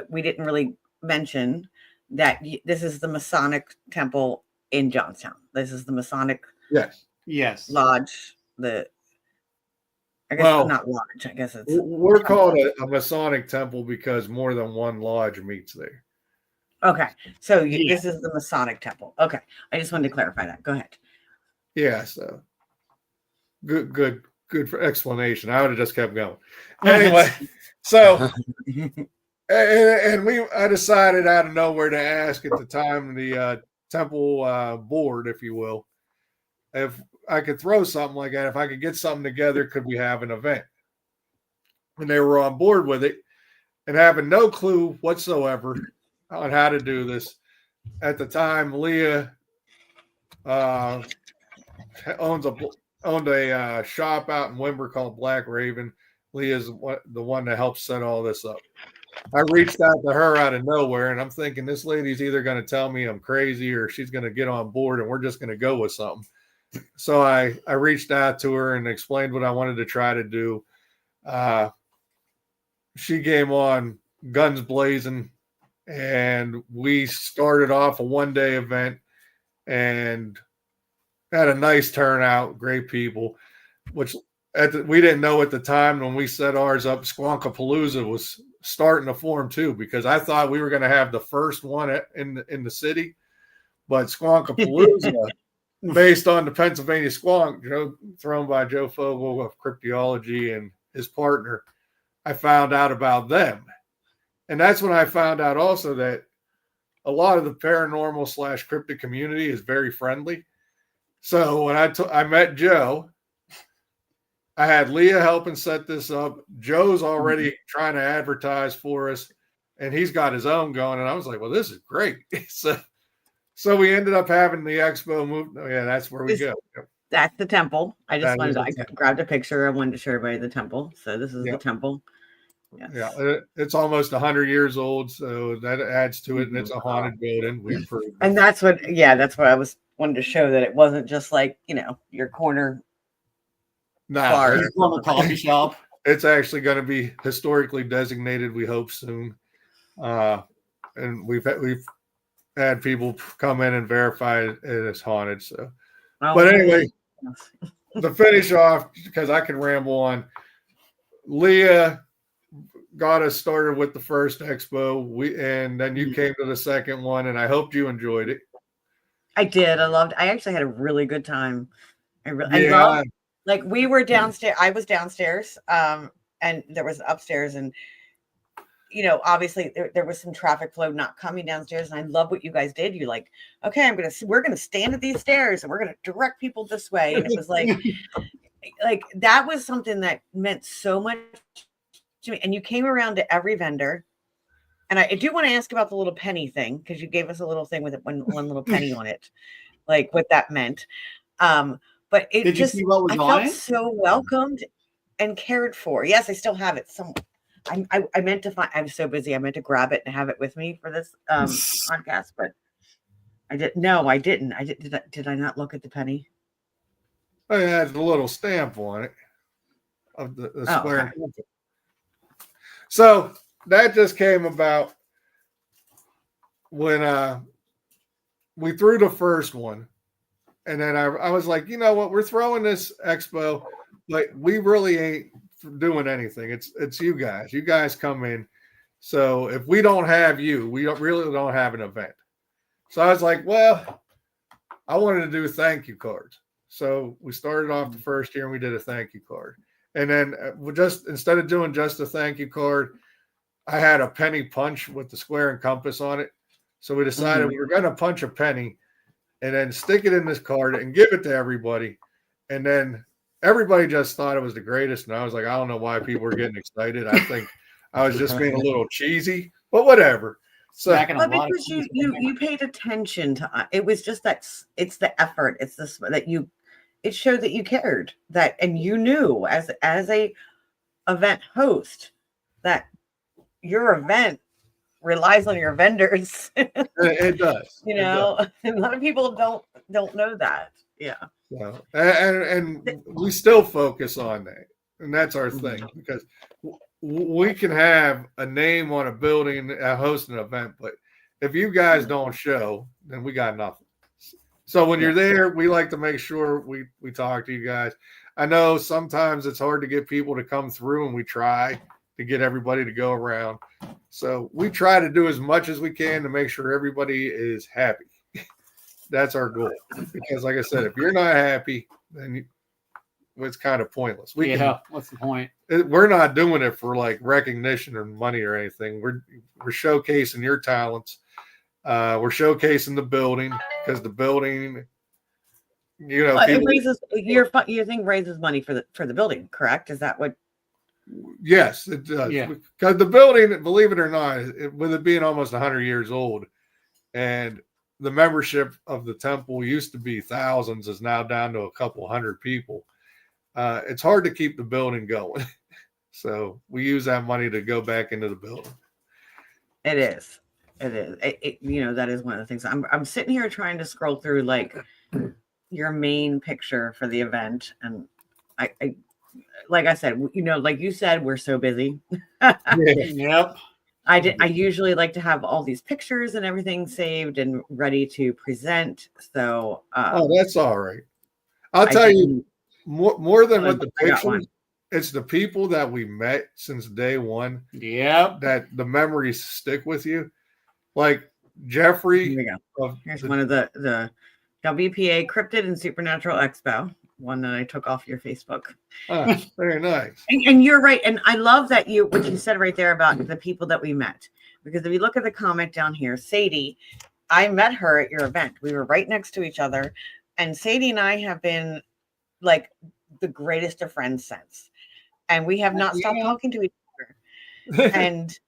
[SPEAKER 2] we didn't really mention that this is the Masonic temple in Johnstown. This is the Masonic lodge. I guess not lodge. I guess
[SPEAKER 3] we're called a Masonic temple because more than one lodge meets there.
[SPEAKER 2] Okay, so this is the Masonic temple. Okay, I just wanted to clarify that. Go ahead.
[SPEAKER 3] Yeah, so good for explanation. I would have just kept going. Anyway, so I decided out of nowhere to ask at the time the temple board, if you will, if I could throw something like that, if I could get something together, could we have an event? And they were on board with it and having no clue whatsoever on how to do this. At the time, Leah owned a shop out in Wimber called Black Raven. Leah's the one that helped set all this up. I reached out to her out of nowhere, and I'm thinking this lady's either going to tell me I'm crazy or she's going to get on board and we're just going to go with something. So I reached out to her and explained what I wanted to try to do. She came on guns blazing, and we started off a one-day event and had a nice turnout, great people, which we didn't know at the time when we set ours up. Squonkapalooza was starting to form too, because I thought we were going to have the first one in the city, but Squonkapalooza, based on the Pennsylvania squonk, thrown by Joe Fogel of Cryptology and his partner, I found out about them. And that's when I found out also that a lot of the paranormal / cryptid community is very friendly. So when I met Joe, I had Leah helping set this up. Joe's already trying to advertise for us, and he's got his own going. And I was like, well, this is great. So we ended up having the expo move. Oh, yeah, that's where we go.
[SPEAKER 2] That's the temple. I grabbed a picture. I wanted to show everybody the temple. So this is the temple. Yes.
[SPEAKER 3] Yeah, it's almost 100 years old, so that adds to it, and it's a haunted building. We improved.
[SPEAKER 2] And that's what I wanted to show, that it wasn't just like, your corner bar,
[SPEAKER 4] corner coffee shop.
[SPEAKER 3] It's actually going to be historically designated, we hope soon. And we've had people come in and verify it is haunted. So, but anyway, to finish off, because I can ramble on, Leah got us started with the first expo. And then you came to the second one, and I hoped you enjoyed it.
[SPEAKER 2] I did. I actually had a really good time. I loved, like, we were downstairs. I was downstairs, and there was upstairs, and obviously there was some traffic flow not coming downstairs. And I love what you guys did. You're like, okay, we're gonna stand at these stairs and we're gonna direct people this way. And it was like that was something that meant so much to me. And you came around to every vendor. And I do want to ask about the little penny thing, because you gave us a little thing with one little penny on it, like what that meant. But it I felt so welcomed and cared for. Yes, I still have it. I meant to find. I'm so busy. I meant to grab it and have it with me for this podcast, but I didn't. No, I didn't. Did I not look at the penny?
[SPEAKER 3] Oh, it has a little stamp on it of the square. Okay. So that just came about when we threw the first one. And then I was like, you know what? We're throwing this expo. Like, we really ain't doing anything. It's you guys. You guys come in. So if we don't have you, we really don't have an event. So I was like, well, I wanted to do thank you cards. So we started off the first year and we did a thank you card. And then we just, instead of doing just a thank you card, I had a penny punch with the square and compass on it. So we decided we were going to punch a penny and then stick it in this card and give it to everybody. And then everybody just thought it was the greatest. And I was like, I don't know why people were getting excited. I think I was just being a little cheesy, but whatever. So
[SPEAKER 2] but because you paid attention to it, was just that it's the effort. It's this that it showed that you cared, that, and you knew as a event host that your event relies on your vendors.
[SPEAKER 3] it does.
[SPEAKER 2] You know, a lot of people don't know that. Yeah.
[SPEAKER 3] Well, and we still focus on that, and that's our thing, because we can have a name on a building, host an event, but if you guys don't show, then we got nothing. So when you're there, we like to make sure we talk to you guys. I know sometimes it's hard to get people to come through, and we try to get everybody to go around. So we try to do as much as we can to make sure everybody is happy. That's our goal. Because like I said, if you're not happy, then it's kind of pointless.
[SPEAKER 4] What's the point?
[SPEAKER 3] We're not doing it for like recognition or money or anything. We're showcasing your talents. We're showcasing the building, because the building,
[SPEAKER 2] it raises your thing raises money for the building, correct? Is that what?
[SPEAKER 3] Yes, it does. Yeah. Because the building, believe it or not, with it being almost 100 years old, and the membership of the temple used to be thousands, is now down to a couple hundred people. It's hard to keep the building going. So we use that money to go back into the building.
[SPEAKER 2] It is. That is one of the things. I'm sitting here trying to scroll through like your main picture for the event, and I like I said, like you said, we're so busy.
[SPEAKER 4] Yep.
[SPEAKER 2] I usually like to have all these pictures and everything saved and ready to present. So
[SPEAKER 3] that's all right. I'll tell you more than with the pictures. It's the people that we met since day one.
[SPEAKER 4] Yeah.
[SPEAKER 3] That the memories stick with you. Like Jeffrey.
[SPEAKER 2] Here we go. Here's one of the WPA Cryptid and Supernatural Expo. One that I took off your Facebook.
[SPEAKER 3] Oh, very nice.
[SPEAKER 2] And you're right. And I love that what you said right there about the people that we met. Because if you look at the comment down here, Sadie, I met her at your event. We were right next to each other. And Sadie and I have been like the greatest of friends since. And we have not stopped talking to each other. And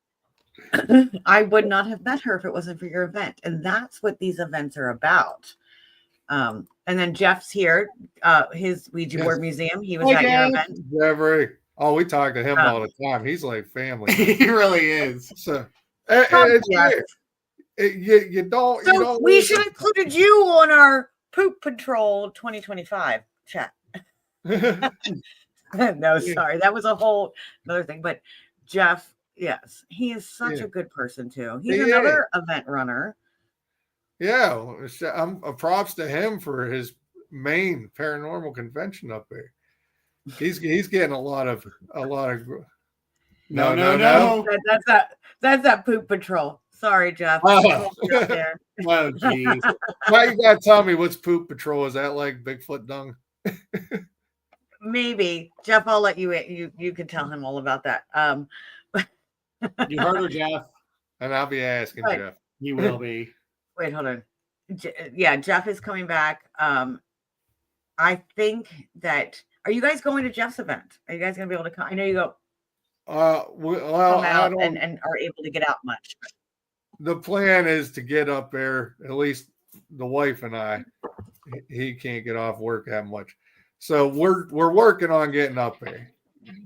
[SPEAKER 2] I would not have met her if it wasn't for your event. And that's what these events are about. And then Jeff's here, his Ouija board museum. He was at your event.
[SPEAKER 3] Jeffrey. Oh, we talk to him all the time. He's like family.
[SPEAKER 4] He really is.
[SPEAKER 3] So it's weird. You don't.
[SPEAKER 2] We should have included you on our Poop Patrol 2025 chat. No, sorry, that was a whole another thing. But Jeff, yes, he is such a good person too. He's another event runner.
[SPEAKER 3] Yeah, I'm props to him for his main paranormal convention up there. He's getting a lot of. No.
[SPEAKER 2] That's that Poop Patrol. Sorry, Jeff.
[SPEAKER 3] Oh,
[SPEAKER 4] geez.
[SPEAKER 3] Now you gotta tell me what's Poop Patrol. Is that like Bigfoot dung?
[SPEAKER 2] Maybe, Jeff. I'll let you can tell him all about that.
[SPEAKER 4] You heard her, Jeff,
[SPEAKER 3] and I'll be asking Jeff.
[SPEAKER 4] You will be.
[SPEAKER 2] Wait, hold on. Jeff is coming back. I think that. Are you guys going to Jeff's event? Are you guys going to be able to come? I know you go.
[SPEAKER 3] Well,
[SPEAKER 2] out and are able to get out much.
[SPEAKER 3] The plan is to get up there. At least the wife and I. He can't get off work that much, so we're working on getting up there.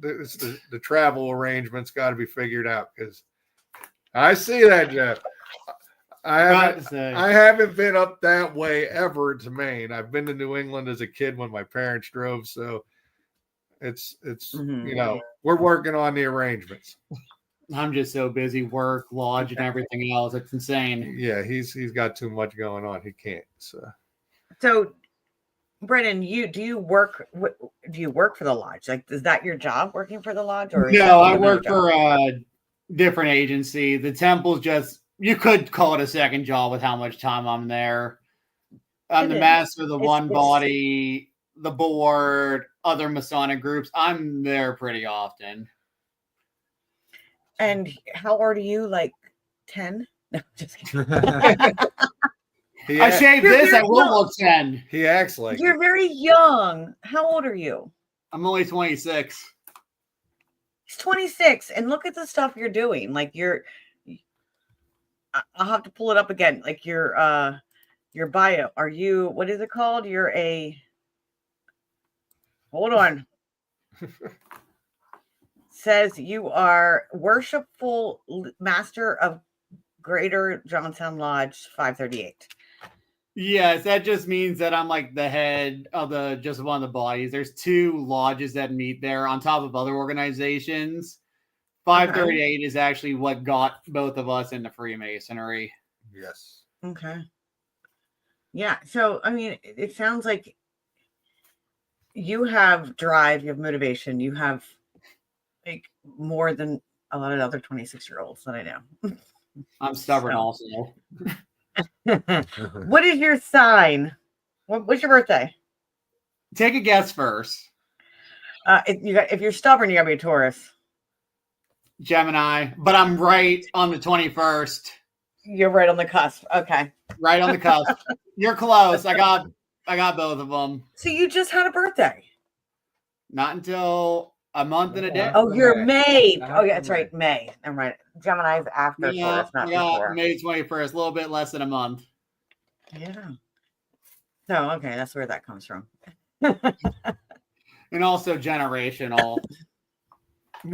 [SPEAKER 3] The travel arrangements got to be figured out, because I see that, Jeff. I haven't been up that way ever to Maine. I've been to New England as a kid when my parents drove, so it's we're working on the arrangements.
[SPEAKER 4] I'm just so busy, work, lodge, and everything else. It's insane.
[SPEAKER 3] Yeah, he's got too much going on. He can't.
[SPEAKER 2] So Brennen, do you work for the lodge? Like, is that your job, working for the lodge? Or
[SPEAKER 4] no, I work for a different agency. The temple's just, you could call it a second job with how much time I'm there. I'm the master of the one body, the board, other Masonic groups. I'm there pretty often.
[SPEAKER 2] And how old are you? Like 10? No, just kidding.
[SPEAKER 4] I shaved
[SPEAKER 2] You're
[SPEAKER 4] this. I
[SPEAKER 2] very
[SPEAKER 4] will
[SPEAKER 2] young.
[SPEAKER 4] look 10.
[SPEAKER 3] He acts like
[SPEAKER 2] You're very young. How old are you?
[SPEAKER 4] I'm only 26.
[SPEAKER 2] He's 26, and look at the stuff you're doing. Like I'll have to pull it up again. Like your bio. Are you? What is it called? You're a. Hold on. Says you are Worshipful Master of Greater Johnstown Lodge 538.
[SPEAKER 4] Yes, that just means that I'm like the head of just one of the bodies. There's 2 lodges that meet there on top of other organizations. 538 is actually what got both of us into Freemasonry.
[SPEAKER 3] yes.
[SPEAKER 2] Okay. Yeah. So, I mean, it sounds like you have drive, you have motivation, you have like more than a lot of other 26-year-olds that I know.
[SPEAKER 4] I'm stubborn
[SPEAKER 2] So.
[SPEAKER 4] also.
[SPEAKER 2] What is your sign? What's your birthday?
[SPEAKER 4] Take a guess first.
[SPEAKER 2] If you're stubborn, you gotta be a Taurus.
[SPEAKER 4] Gemini, but I'm right on the 21st.
[SPEAKER 2] You're right on the cusp. Okay.
[SPEAKER 4] Right on the cusp. You're close. I got both of them.
[SPEAKER 2] So you just had a birthday.
[SPEAKER 4] Not until a month and a day.
[SPEAKER 2] Oh, you're May. Oh, yeah, that's right. May. I'm right. Gemini's after Taurus, not before.
[SPEAKER 4] May 21st, a little bit less than a month.
[SPEAKER 2] Yeah. So, okay, that's where that comes from.
[SPEAKER 4] And also generational.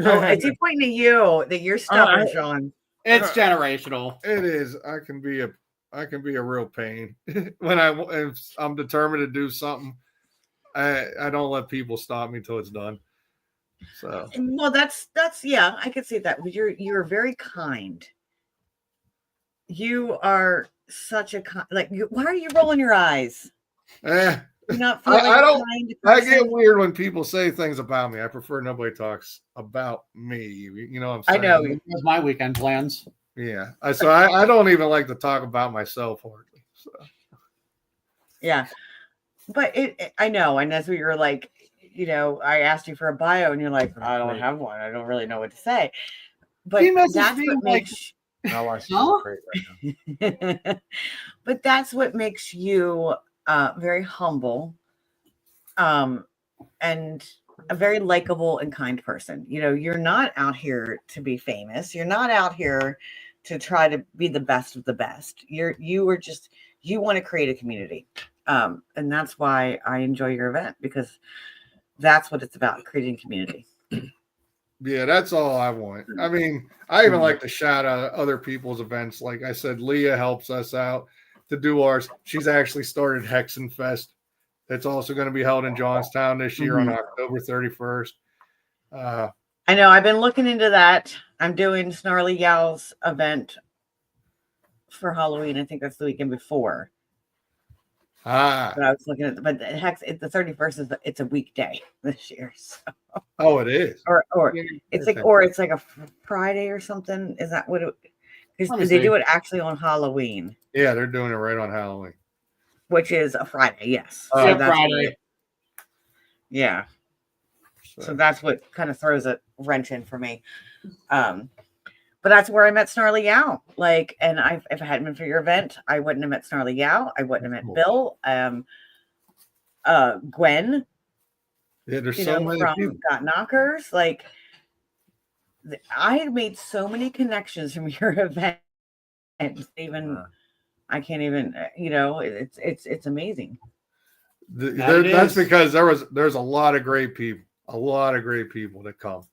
[SPEAKER 2] Oh, is he pointing to you that you're stubborn, Shawn?
[SPEAKER 4] It's generational.
[SPEAKER 3] It is. I can be a real pain when if I'm determined to do something. I don't let people stop me till it's done. So
[SPEAKER 2] Well, that's yeah, I could see that. But you're very kind. You are such a why are you rolling your eyes?
[SPEAKER 3] eh,
[SPEAKER 2] You're not feeling
[SPEAKER 3] I don't.
[SPEAKER 2] kind
[SPEAKER 3] I
[SPEAKER 2] person?
[SPEAKER 3] get weird when people say things about me. I prefer nobody talks about me. You know what I'm
[SPEAKER 2] I
[SPEAKER 3] saying?
[SPEAKER 2] know.
[SPEAKER 4] Here's my weekend plans.
[SPEAKER 3] Yeah. So I don't even like to talk about myself hardly. So.
[SPEAKER 2] Yeah. But I know. And that's what you're like, I asked you for a bio and you're like, I don't have one. I don't really know what to say. But that's what makes but that's what makes you very humble and a very likable and kind person. You're not out here to be famous. You're not out here to try to be the best of the best. You want to create a community. And that's why I enjoy your event, because that's what it's about, creating community.
[SPEAKER 3] Yeah, that's all I want. I mean, I even like to shout out other people's events. Like I said, Leah helps us out to do ours. She's actually started Hexenfest. It's also going to be held in Johnstown this year on October 31st.
[SPEAKER 2] I know. I've been looking into that. I'm doing Snarly Yow's event for Halloween. I think that's the weekend before. But I was looking at but the 31st it's a weekday this year. So.
[SPEAKER 3] Oh, it is.
[SPEAKER 2] Or it's like a Friday or something. Is that what it? Because they do it actually on Halloween.
[SPEAKER 3] Yeah, they're doing it right on Halloween,
[SPEAKER 2] which is a Friday. Yes.
[SPEAKER 4] So that's Friday.
[SPEAKER 2] Yeah. So that's what kind of throws a wrench in for me. But that's where I met Snarly Yow. And if it hadn't been for your event, I wouldn't have met Snarly Yow. I wouldn't have met Bill. Gwen.
[SPEAKER 3] Yeah, there's so many
[SPEAKER 2] from
[SPEAKER 3] people.
[SPEAKER 2] Got Knockers. I made so many connections from your event. I can't even. It's amazing.
[SPEAKER 3] That's because there's a lot of great people. A lot of great people that come.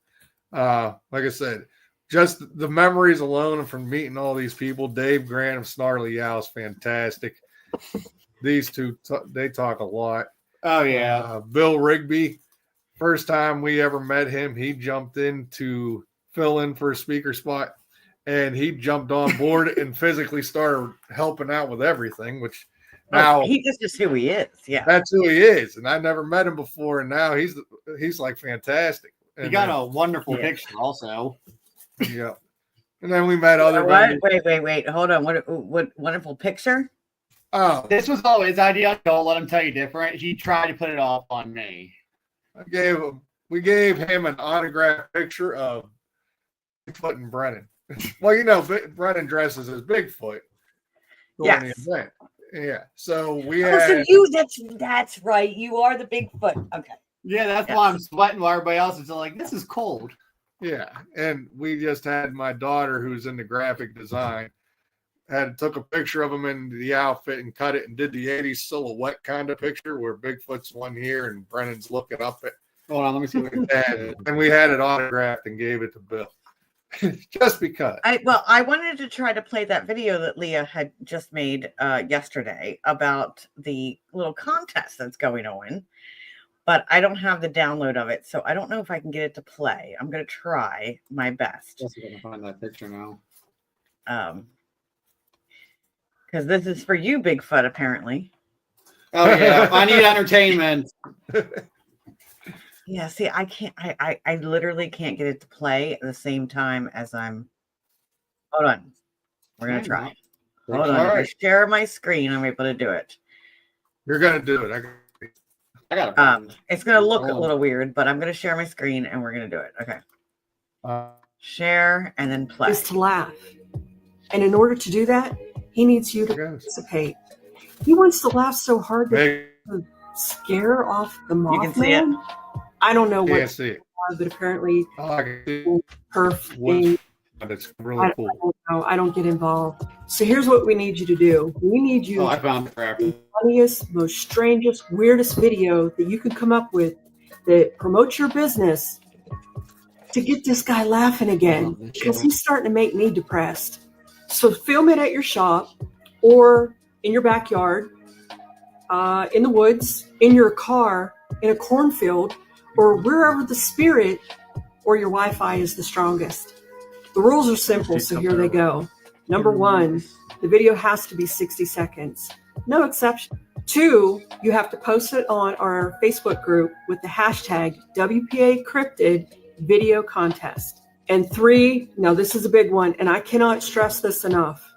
[SPEAKER 3] Like I said. Just the memories alone from meeting all these people. Dave Grant of Snarly Yow is fantastic. These two, they talk a lot.
[SPEAKER 4] Oh, yeah.
[SPEAKER 3] Bill Rigby, first time we ever met him, he jumped in to fill in for a speaker spot, and he jumped on board and physically started helping out with everything, which now
[SPEAKER 2] he's just who he is. Yeah.
[SPEAKER 3] That's who he is. And I never met him before, and now he's like fantastic.
[SPEAKER 4] He got a wonderful picture also.
[SPEAKER 3] Yeah. And then we met other
[SPEAKER 2] what? Wait. Hold on. What wonderful picture?
[SPEAKER 3] Oh.
[SPEAKER 4] This was all his idea. Don't let him tell you different. He tried to put it off on me.
[SPEAKER 3] We gave him an autographed picture of Bigfoot and Brennen. Well, you know, Brennen dresses as Bigfoot during the
[SPEAKER 2] Yes.
[SPEAKER 3] event. Yeah. So we
[SPEAKER 2] Oh,
[SPEAKER 3] had.
[SPEAKER 2] so you, that's right. You are the Bigfoot. Okay.
[SPEAKER 4] Yeah, that's
[SPEAKER 2] Yes.
[SPEAKER 4] why I'm sweating while everybody else is like, this is cold.
[SPEAKER 3] Yeah, and we just had my daughter, who's into graphic design, took a picture of him in the outfit and cut it and did the 80s silhouette kind of picture where Bigfoot's one here and Brennan's looking up at.
[SPEAKER 4] Hold on, let me see what
[SPEAKER 3] And we had it autographed and gave it to Bill. Just because.
[SPEAKER 2] I wanted to try to play that video that Leah had just made yesterday about the little contest that's going on, but I don't have the download of it, so I don't know if I can get it to play. I'm going to try my best.
[SPEAKER 4] I'm going to find that picture now.
[SPEAKER 2] Because this is for you, Bigfoot, apparently.
[SPEAKER 4] Oh yeah, I need entertainment.
[SPEAKER 2] Yeah, see, I can't. I literally can't get it to play at the same time as I'm. Hold on, we're gonna try. Hold on, if I share my screen, I'm able to do it.
[SPEAKER 3] You're gonna do it.
[SPEAKER 4] I got it.
[SPEAKER 2] It's gonna look a little weird, but I'm gonna share my screen and we're gonna do it. Okay. Share and then play.
[SPEAKER 5] Is to laugh, and in order to do that, he needs you to participate. He wants to laugh so hard that he scare off the Mothman.
[SPEAKER 2] You can see it.
[SPEAKER 5] I don't know what,
[SPEAKER 3] see it.
[SPEAKER 5] But apparently,
[SPEAKER 3] Perf thing. But it's really cool.
[SPEAKER 5] I don't get involved. So here's what we need you to do. We need you
[SPEAKER 4] I found
[SPEAKER 5] the funniest, most strangest, weirdest video that you can come up with that promotes your business to get this guy laughing again, because he's starting to make me depressed. So film it at your shop or in your backyard, in the woods, in your car, in a cornfield, or wherever the spirit or your Wi-Fi is the strongest. The rules are simple, so here they go. Number 1, the video has to be 60 seconds. No exception. 2, you have to post it on our Facebook group with the hashtag WPA Cryptid video contest. And 3, now this is a big one, and I cannot stress this enough.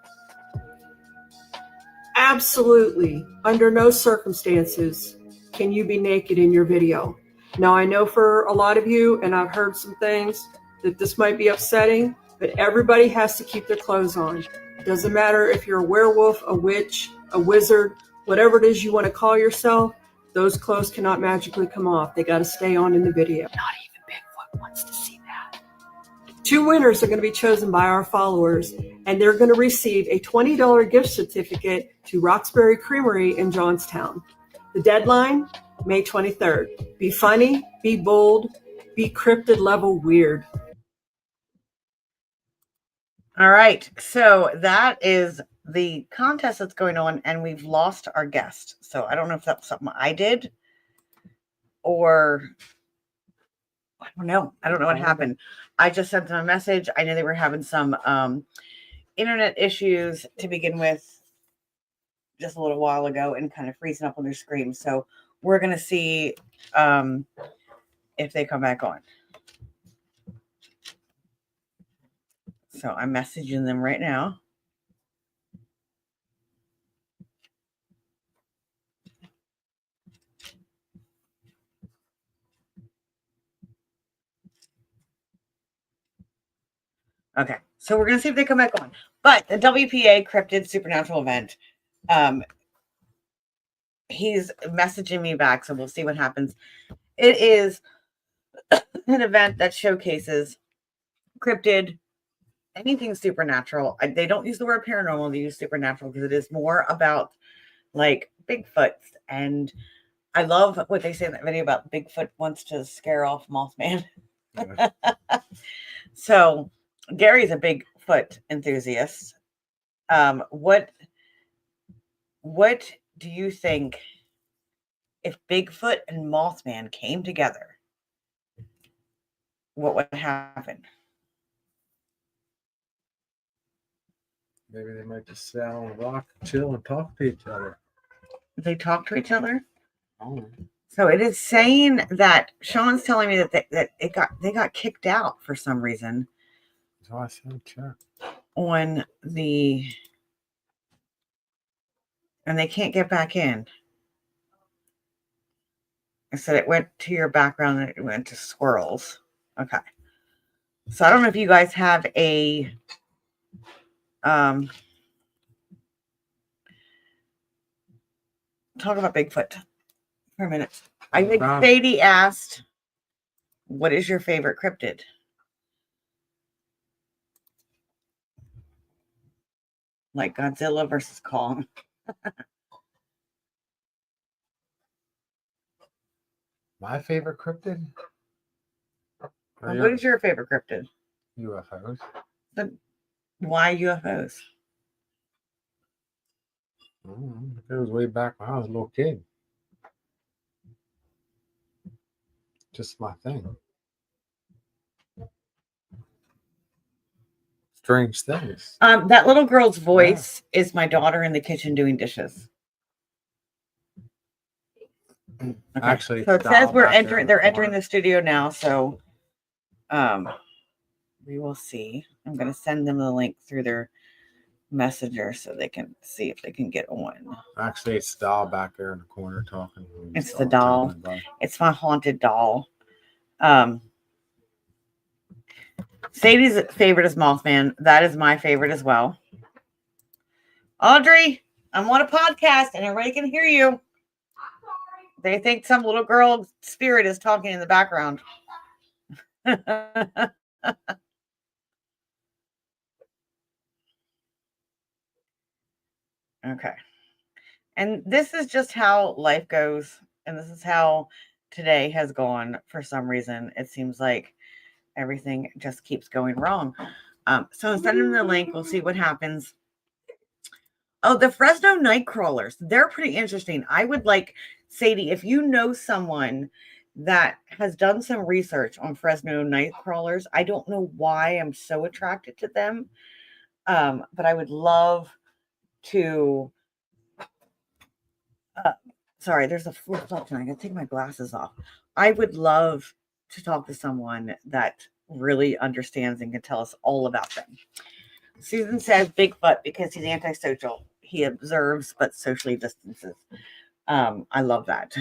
[SPEAKER 5] Absolutely, under no circumstances can you be naked in your video. Now, I know for a lot of you, and I've heard some things, that this might be upsetting, but everybody has to keep their clothes on. It doesn't matter if you're a werewolf, a witch, a wizard, whatever it is you want to call yourself, those clothes cannot magically come off. They got to stay on in the video. Not even Bigfoot wants to see that. 2 winners are going to be chosen by our followers, and they're going to receive a $20 gift certificate to Roxbury Creamery in Johnstown. The deadline, May 23rd. Be funny, be bold, be cryptid level weird.
[SPEAKER 2] All right, so that is the contest that's going on, and we've lost our guest. So I don't know if that's something I did or I don't know. I don't know what happened. I just sent them a message. I know they were having some internet issues to begin with just a little while ago and kind of freezing up on their screen. So we're going to see if they come back on. So I'm messaging them right now. Okay, so we're going to see if they come back on. But the WPA Cryptid Supernatural event, he's messaging me back, so we'll see what happens. It is an event that showcases cryptid, anything supernatural. They don't use the word paranormal, they use supernatural because it is more about like Bigfoot. And I love what they say in that video about Bigfoot wants to scare off Mothman. Yeah. So Gary's a Bigfoot enthusiast. What do you think if Bigfoot and Mothman came together? What would happen?
[SPEAKER 1] Maybe they might just sit on a rock, chill, and talk to each other.
[SPEAKER 2] They talk to each other. Oh. So it is saying that Shawn's telling me that they got kicked out for some reason.
[SPEAKER 1] So I said, sure.
[SPEAKER 2] On the, and they can't get back in. I said it went to your background and it went to squirrels. Okay. So I don't know if you guys have a talk about Bigfoot for a minute. I think Sadie asked, what is your favorite cryptid? Like Godzilla versus Kong.
[SPEAKER 1] My favorite cryptid?
[SPEAKER 2] What is your favorite cryptid?
[SPEAKER 1] UFOs.
[SPEAKER 2] But why UFOs?
[SPEAKER 1] It was way back when I was a little kid. Just my thing. Strange things.
[SPEAKER 2] That little girl's voice is my daughter in the kitchen doing dishes. Okay.
[SPEAKER 1] Actually,
[SPEAKER 2] so it says they're entering the studio now, so we will see. I'm going to send them the link through their messenger so they can see if they can get on.
[SPEAKER 1] Actually, it's the doll back there in the corner talking.
[SPEAKER 2] It's the doll. It's my haunted doll. Sadie's favorite is Mothman. That is my favorite as well. Audrey, I'm on a podcast and everybody can hear you. They think some little girl spirit is talking in the background. Okay. And this is just how life goes. And this is how today has gone for some reason. It seems like everything just keeps going wrong. So I'm sending them the link. We'll see what happens. Oh, the Fresno night crawlers. They're pretty interesting. I would like, Sadie, if you know someone that has done some research on Fresno night crawlers, I don't know why I'm so attracted to them. But I would love to sorry, there's a full stop tonight. I gotta take my glasses off. I would love to talk to someone that really understands and can tell us all about them. Susan says Bigfoot because he's antisocial. He observes but socially distances. I love that.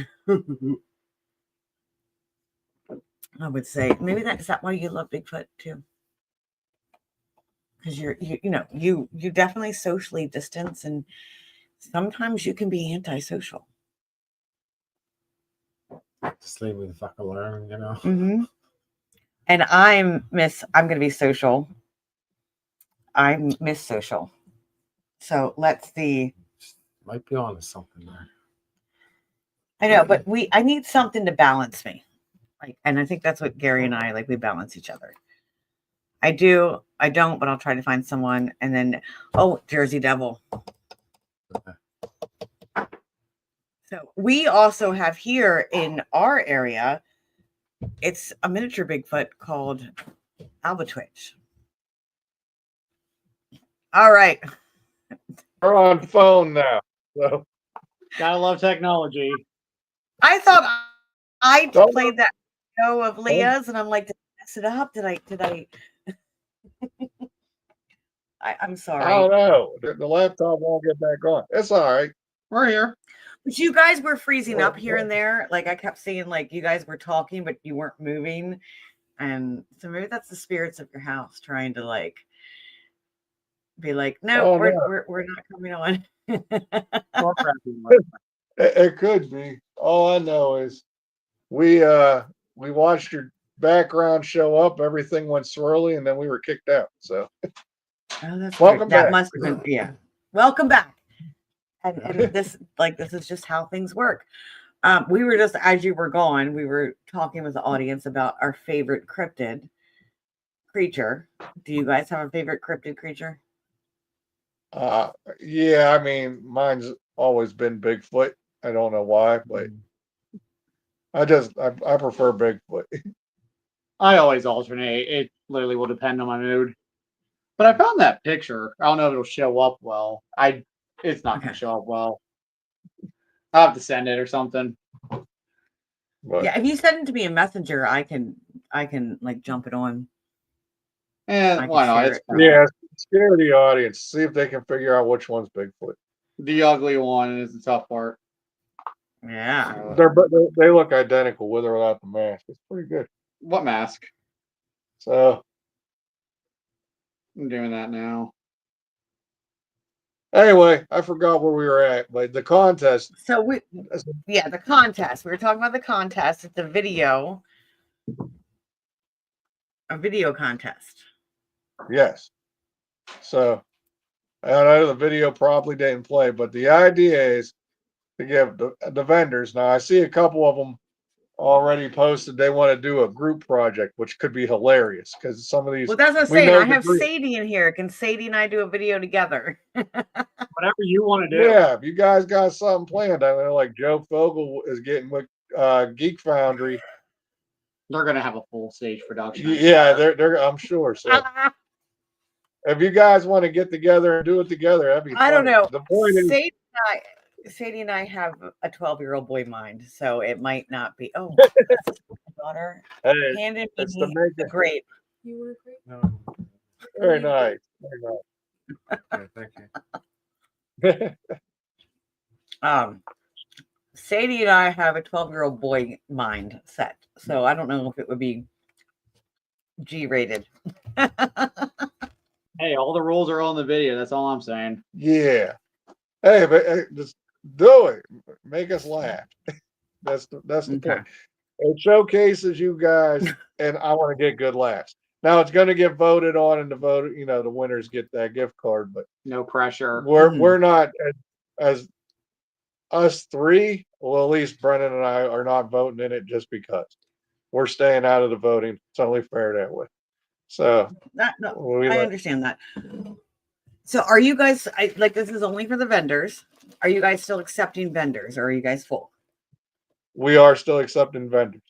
[SPEAKER 2] I would say maybe is that why you love Bigfoot too? Because you definitely socially distance, and sometimes you can be antisocial.
[SPEAKER 1] Just leave me the fuck alone, you know.
[SPEAKER 2] Mm-hmm. And I'm going to be social. I'm Miss Social. So let's see.
[SPEAKER 1] Might be on to something there.
[SPEAKER 2] I know, but I need something to balance me. And I think that's what Gary and I we balance each other. I don't, but I'll try to find someone. And then, Jersey Devil. Okay. So we also have here in our area, it's a miniature Bigfoot called Albatwitch. All right.
[SPEAKER 3] We're on phone now. So.
[SPEAKER 4] Gotta love technology.
[SPEAKER 2] I thought I played that show of Leah's, and I'm like, did I mess it up? Did I? I'm sorry.
[SPEAKER 3] Oh no, the laptop won't get back on. It's all right. We're here.
[SPEAKER 2] But you guys were freezing up here and there. I kept seeing you guys were talking, but you weren't moving. And so maybe that's the spirits of your house trying to be like, no, we're not coming on.
[SPEAKER 3] It could be. All I know is we watched your background show up, everything went swirly, and then we were kicked out. So
[SPEAKER 2] that's
[SPEAKER 3] welcome back.
[SPEAKER 2] That must have been welcome back. And this is just how things work. We were just, as you were gone, we were talking with the audience about our favorite cryptid creature. Do you guys have a favorite cryptid creature?
[SPEAKER 3] Yeah, I mean, mine's always been Bigfoot. I don't know why, but I prefer Bigfoot.
[SPEAKER 4] I always alternate. It literally will depend on my mood. But I found that picture. I don't know if it'll show up well. It's not going to show up well. I'll have to send it or something.
[SPEAKER 3] But,
[SPEAKER 2] yeah, if you send it to me in Messenger, I can jump it on.
[SPEAKER 4] And why not?
[SPEAKER 3] Yeah, scare the audience. See if they can figure out which one's Bigfoot.
[SPEAKER 4] The ugly one is the tough part.
[SPEAKER 2] Yeah,
[SPEAKER 3] they look identical with or without the mask. It's pretty good.
[SPEAKER 4] What mask?
[SPEAKER 3] So
[SPEAKER 4] I'm doing that now.
[SPEAKER 3] Anyway, I forgot where we were at, but the contest.
[SPEAKER 2] So the contest. We were talking about the contest. It's a video contest.
[SPEAKER 3] Yes. So I know the video probably didn't play, but the idea is to give the vendors. Now I see a couple of them already posted they want to do a group project, which could be hilarious because some of these.
[SPEAKER 2] Well, that's what I'm saying. I have Sadie in here. Can Sadie and I do a video together?
[SPEAKER 4] Whatever you want to do.
[SPEAKER 3] Yeah, if you guys got something planned, I know like Joe Fogel is getting with Geek Foundry.
[SPEAKER 4] They're gonna have a full stage production.
[SPEAKER 3] Yeah, they're I'm sure. So if you guys want to get together and do it together, that'd be
[SPEAKER 2] I don't know.
[SPEAKER 3] The point is
[SPEAKER 2] Sadie and I have a 12-year-old boy mind, so it might not be. Oh, that's my daughter handed me the grape.
[SPEAKER 5] You want a grape?
[SPEAKER 1] No.
[SPEAKER 3] Very nice. Very nice.
[SPEAKER 1] Okay, thank you.
[SPEAKER 2] Sadie and I have a 12-year-old boy mind set, so I don't know if it would be G-rated.
[SPEAKER 4] Hey, all the rules are on the video. That's all I'm saying.
[SPEAKER 3] Yeah. Hey, but just do it. Make us laugh. That's the point. It showcases you guys, and I want to get good laughs. Now it's going to get voted on, and the winners get that gift card. But
[SPEAKER 4] no pressure.
[SPEAKER 3] We're not as us three. Well, at least Brennen and I are not voting in it just because we're staying out of the voting. It's only fair that way. So
[SPEAKER 2] I understand that. So are you guys this is only for the vendors? Are you guys still accepting vendors, or are you guys full?
[SPEAKER 3] We are still accepting vendors.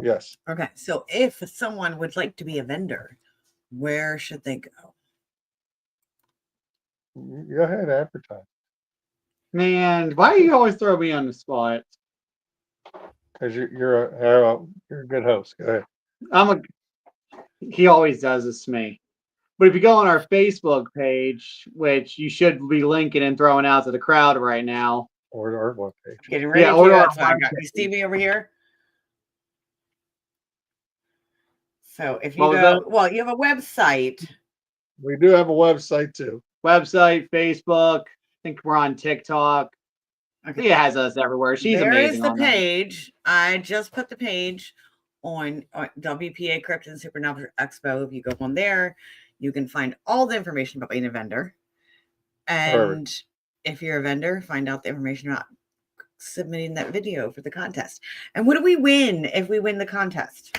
[SPEAKER 3] Yes.
[SPEAKER 2] Okay. So if someone would like to be a vendor, where should they go?
[SPEAKER 3] Go ahead, advertise.
[SPEAKER 4] Man, why do you always throw me on the spot?
[SPEAKER 3] Because you're a good host. Go ahead.
[SPEAKER 4] He always does this to me. But if you go on our Facebook page, which you should be linking and throwing out to the crowd right now.
[SPEAKER 3] Or our webpage.
[SPEAKER 2] Getting ready to do it. So I got Stevie over here. So if you you have a website.
[SPEAKER 3] We do have a website too.
[SPEAKER 4] Website, Facebook. I think we're on TikTok. I think it has us everywhere. She's amazing.
[SPEAKER 2] There is the page. I just put the page on WPA Cryptid and Supernatural Expo. If you go on there, you can find all the information about being a vendor. And if you're a vendor, find out the information about submitting that video for the contest. And what do we win if we win the contest?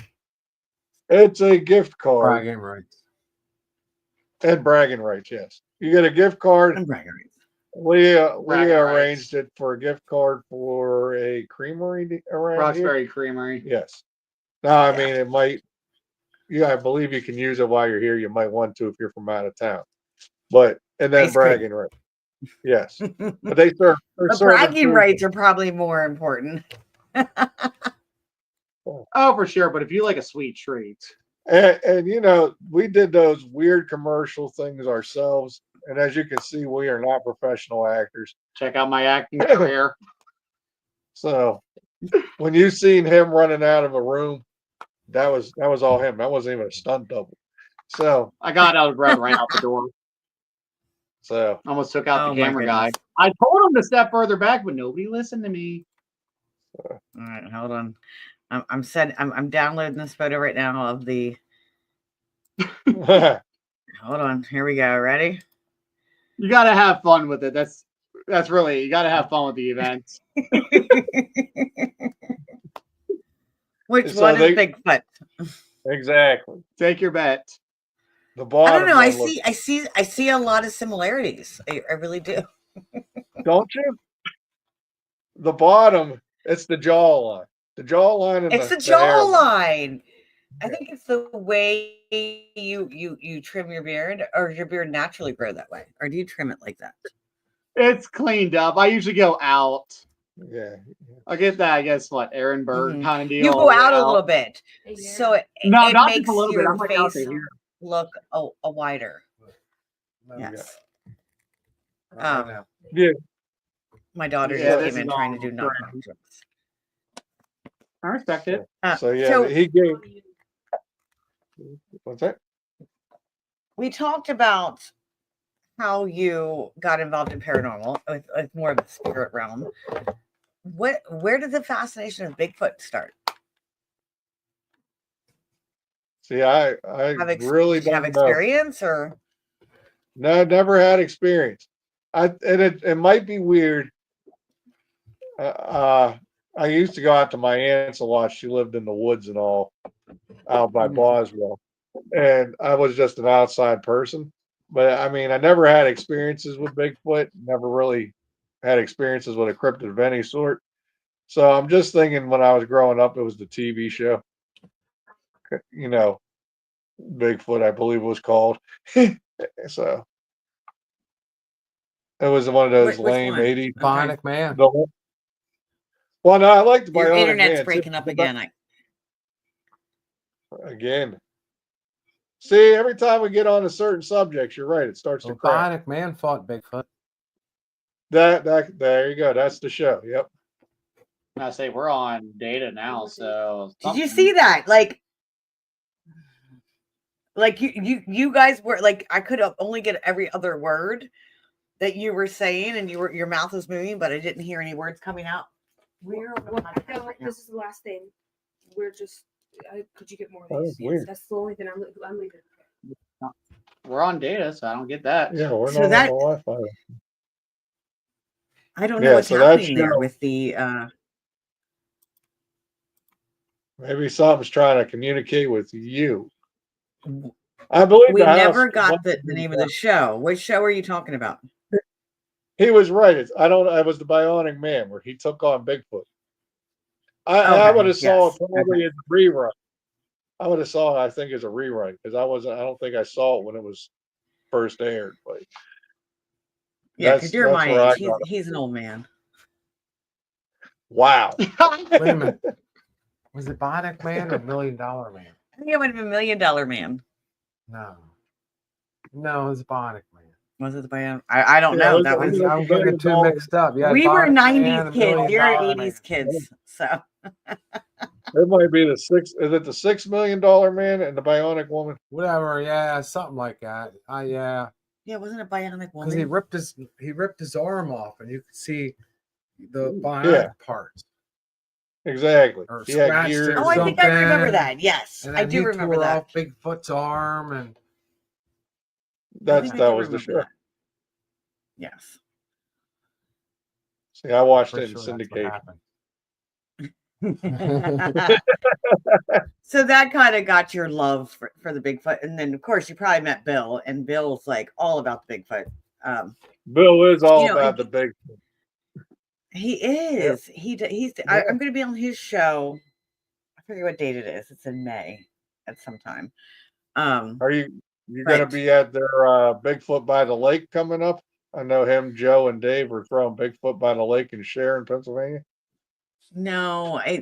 [SPEAKER 3] It's a gift card.
[SPEAKER 1] Bragging rights.
[SPEAKER 3] And bragging rights, yes. You get a gift card.
[SPEAKER 2] And bragging rights.
[SPEAKER 3] We arranged it for a gift card for a creamery around
[SPEAKER 4] Roxbury
[SPEAKER 3] here.
[SPEAKER 4] Creamery.
[SPEAKER 3] Yes. Now, I mean, it might. Yeah, I believe you can use it while you're here. You might want to if you're from out of town. And then bragging rights. Yes. But they serve.
[SPEAKER 2] The bragging rights are probably more important.
[SPEAKER 4] Oh, for sure. But if you like a sweet treat.
[SPEAKER 3] And we did those weird commercial things ourselves. And as you can see, we are not professional actors.
[SPEAKER 4] Check out my acting career.
[SPEAKER 3] So when you seen him running out of a room, that was all him. That wasn't even a stunt double. So
[SPEAKER 4] I got out of breath right out the door.
[SPEAKER 3] So
[SPEAKER 4] almost took out the camera guy. I told him to step further back, but nobody listened to me.
[SPEAKER 2] All right, hold on. I'm downloading this photo right now of the. Hold on. Here we go. Ready?
[SPEAKER 4] You got to have fun with it. That's really, you got to have fun with the event.
[SPEAKER 2] Which one is Bigfoot?
[SPEAKER 3] Exactly.
[SPEAKER 4] Take your bet.
[SPEAKER 3] The bottom.
[SPEAKER 2] I don't know. I see a lot of similarities. I really do.
[SPEAKER 3] Don't you? The bottom, it's the jawline. The jawline.
[SPEAKER 2] It's the jawline. I think it's the way you trim your beard, or your beard naturally grow that way, or do you trim it like that?
[SPEAKER 4] It's cleaned up. I usually go out.
[SPEAKER 3] Yeah.
[SPEAKER 4] I get that. I guess what Aaron Bird kind of deal.
[SPEAKER 2] You go out a little bit, so it makes your face look a wider. Yes.
[SPEAKER 3] Yeah.
[SPEAKER 2] My daughter just came in trying to do knock jokes.
[SPEAKER 4] I respect it.
[SPEAKER 3] So he gave. What's that?
[SPEAKER 2] we talked about how you got involved in paranormal with more of the spirit realm. Where did the fascination of Bigfoot start?
[SPEAKER 3] See, I really
[SPEAKER 2] Did you have
[SPEAKER 3] don't know.
[SPEAKER 2] experience or?
[SPEAKER 3] No, never had experience. It might be weird. I used to go out to my aunt's a lot. She lived in the woods and all out by Boswell, and I was just an outside person. But I mean, I never had experiences with Bigfoot. Never really had experiences with a cryptid of any sort. So I'm just thinking when I was growing up, it was the TV show. You know, Bigfoot, I believe it was called. So it was one of those
[SPEAKER 2] Which
[SPEAKER 3] lame
[SPEAKER 2] one?
[SPEAKER 3] 80s.
[SPEAKER 1] Bionic Man.
[SPEAKER 3] Well, no, I like the
[SPEAKER 2] Your
[SPEAKER 3] Bionic
[SPEAKER 2] internet's
[SPEAKER 3] Man.
[SPEAKER 2] breaking up again.
[SPEAKER 3] Again. See, every time we get on a certain subject, you're right. It starts to
[SPEAKER 1] Well,
[SPEAKER 3] crack.
[SPEAKER 1] Bionic Man fought Bigfoot.
[SPEAKER 3] That there you go. That's the show. Yep.
[SPEAKER 4] I say we're on data now, so
[SPEAKER 2] Did you see that? Like you guys were like, I could only get every other word that you were saying, and your mouth was moving, but I didn't hear any words coming out.
[SPEAKER 6] We're this is the last thing. We're just. Could you get more of
[SPEAKER 3] Oh,
[SPEAKER 6] these?
[SPEAKER 3] that's weird.
[SPEAKER 6] That's the only thing I'm leaving.
[SPEAKER 4] We're on data, so I don't get that.
[SPEAKER 3] Yeah, we're
[SPEAKER 2] So
[SPEAKER 3] not
[SPEAKER 2] that-
[SPEAKER 3] on the Wi-Fi.
[SPEAKER 2] I don't know
[SPEAKER 3] Yeah,
[SPEAKER 2] what's
[SPEAKER 3] so that
[SPEAKER 2] happening there
[SPEAKER 3] show-
[SPEAKER 2] with the.
[SPEAKER 3] Maybe something's trying to communicate with you. I believe
[SPEAKER 2] We
[SPEAKER 3] the house
[SPEAKER 2] never
[SPEAKER 3] is
[SPEAKER 2] got
[SPEAKER 3] one
[SPEAKER 2] the name of the show. Which show are you talking about?
[SPEAKER 3] He was right. It was the Bionic Man where he took on Bigfoot. I
[SPEAKER 2] Okay,
[SPEAKER 3] would have saw
[SPEAKER 2] yes,
[SPEAKER 3] it probably as a rerun. I would have saw it, I think, as a rerun because I don't think I saw it when it was first aired. But
[SPEAKER 2] Yeah, because you're
[SPEAKER 3] that's
[SPEAKER 2] my
[SPEAKER 3] where I
[SPEAKER 2] age.
[SPEAKER 3] got it.
[SPEAKER 2] He's an old man.
[SPEAKER 3] Wow.
[SPEAKER 1] Wait a minute. Was it Bionic Man or $1 Million Man?
[SPEAKER 2] I think it would have been $1 Million Man.
[SPEAKER 1] No. No, it was Bionic Man.
[SPEAKER 2] Was it the Bionic? I don't
[SPEAKER 3] Yeah,
[SPEAKER 2] know.
[SPEAKER 3] it
[SPEAKER 2] That
[SPEAKER 3] was-
[SPEAKER 2] was.
[SPEAKER 3] it
[SPEAKER 1] I'm getting the two mixed up. Yeah,
[SPEAKER 2] We were
[SPEAKER 1] Bionic Man,
[SPEAKER 2] '90s
[SPEAKER 1] $1
[SPEAKER 2] kids.
[SPEAKER 1] Million
[SPEAKER 2] You're
[SPEAKER 1] Man.
[SPEAKER 2] '80s kids. So
[SPEAKER 3] It might be the six. Is it the $6 million man and the Bionic Woman?
[SPEAKER 1] Whatever, yeah, something like that. Yeah.
[SPEAKER 2] yeah, wasn't it Bionic
[SPEAKER 1] Because
[SPEAKER 2] Woman?
[SPEAKER 1] he ripped his arm off and you could see the bionic parts.
[SPEAKER 3] Exactly.
[SPEAKER 1] Or
[SPEAKER 3] He had
[SPEAKER 1] scratched
[SPEAKER 3] gears.
[SPEAKER 1] it
[SPEAKER 2] Oh, I think I remember
[SPEAKER 1] something,
[SPEAKER 2] that. Yes,
[SPEAKER 1] And
[SPEAKER 2] I
[SPEAKER 1] then
[SPEAKER 2] do
[SPEAKER 1] he
[SPEAKER 2] remember
[SPEAKER 1] tore
[SPEAKER 2] that.
[SPEAKER 1] off Bigfoot's arm and
[SPEAKER 2] I think I
[SPEAKER 3] That
[SPEAKER 2] do
[SPEAKER 3] was the
[SPEAKER 2] remember
[SPEAKER 3] show.
[SPEAKER 2] that. Yes.
[SPEAKER 3] See, I watched
[SPEAKER 1] pretty
[SPEAKER 3] it in
[SPEAKER 1] sure that's what
[SPEAKER 3] syndication.
[SPEAKER 1] happened.
[SPEAKER 2] So that kind of got your love for the Bigfoot, and then of course you probably met Bill, and Bill's like all about the Bigfoot.
[SPEAKER 3] Bill is all
[SPEAKER 2] You know,
[SPEAKER 3] about the big.
[SPEAKER 2] He is. He's. I'm going to be on his show. I forget what date it is. It's in May at some time.
[SPEAKER 3] Are you going to
[SPEAKER 2] Right.
[SPEAKER 3] be at their Bigfoot by the Lake coming up? I know him, Joe, and Dave are throwing Bigfoot by the Lake in Sharon, Pennsylvania.
[SPEAKER 2] No, I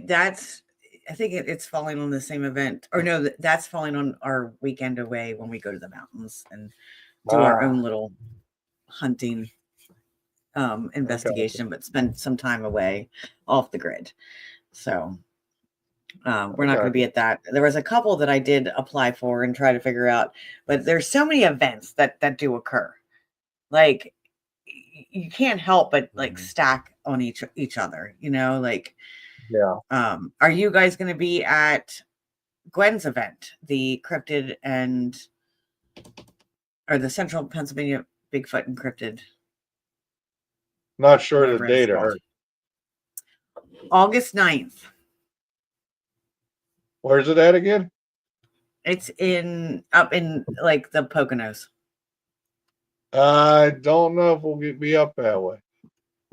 [SPEAKER 2] think it's falling on the same event, or no, that's falling on our weekend away when we go to the mountains and do our own little hunting investigation, but spend some time away off the grid. So we're not going to be at that. There was a couple that I did apply for and try to figure out, but there's so many events that do occur. Like you can't help but like stack on each other, you know, like.
[SPEAKER 3] Yeah.
[SPEAKER 2] Are you guys going to be at Gwen's event, the Cryptid or the Central Pennsylvania Bigfoot and Cryptid?
[SPEAKER 3] Not sure
[SPEAKER 2] Whatever
[SPEAKER 3] the
[SPEAKER 2] it's
[SPEAKER 3] date of
[SPEAKER 2] called.
[SPEAKER 3] her.
[SPEAKER 2] August 9th.
[SPEAKER 3] Where's it at again?
[SPEAKER 2] It's up in like the Poconos.
[SPEAKER 3] I don't know if we'll be up that way.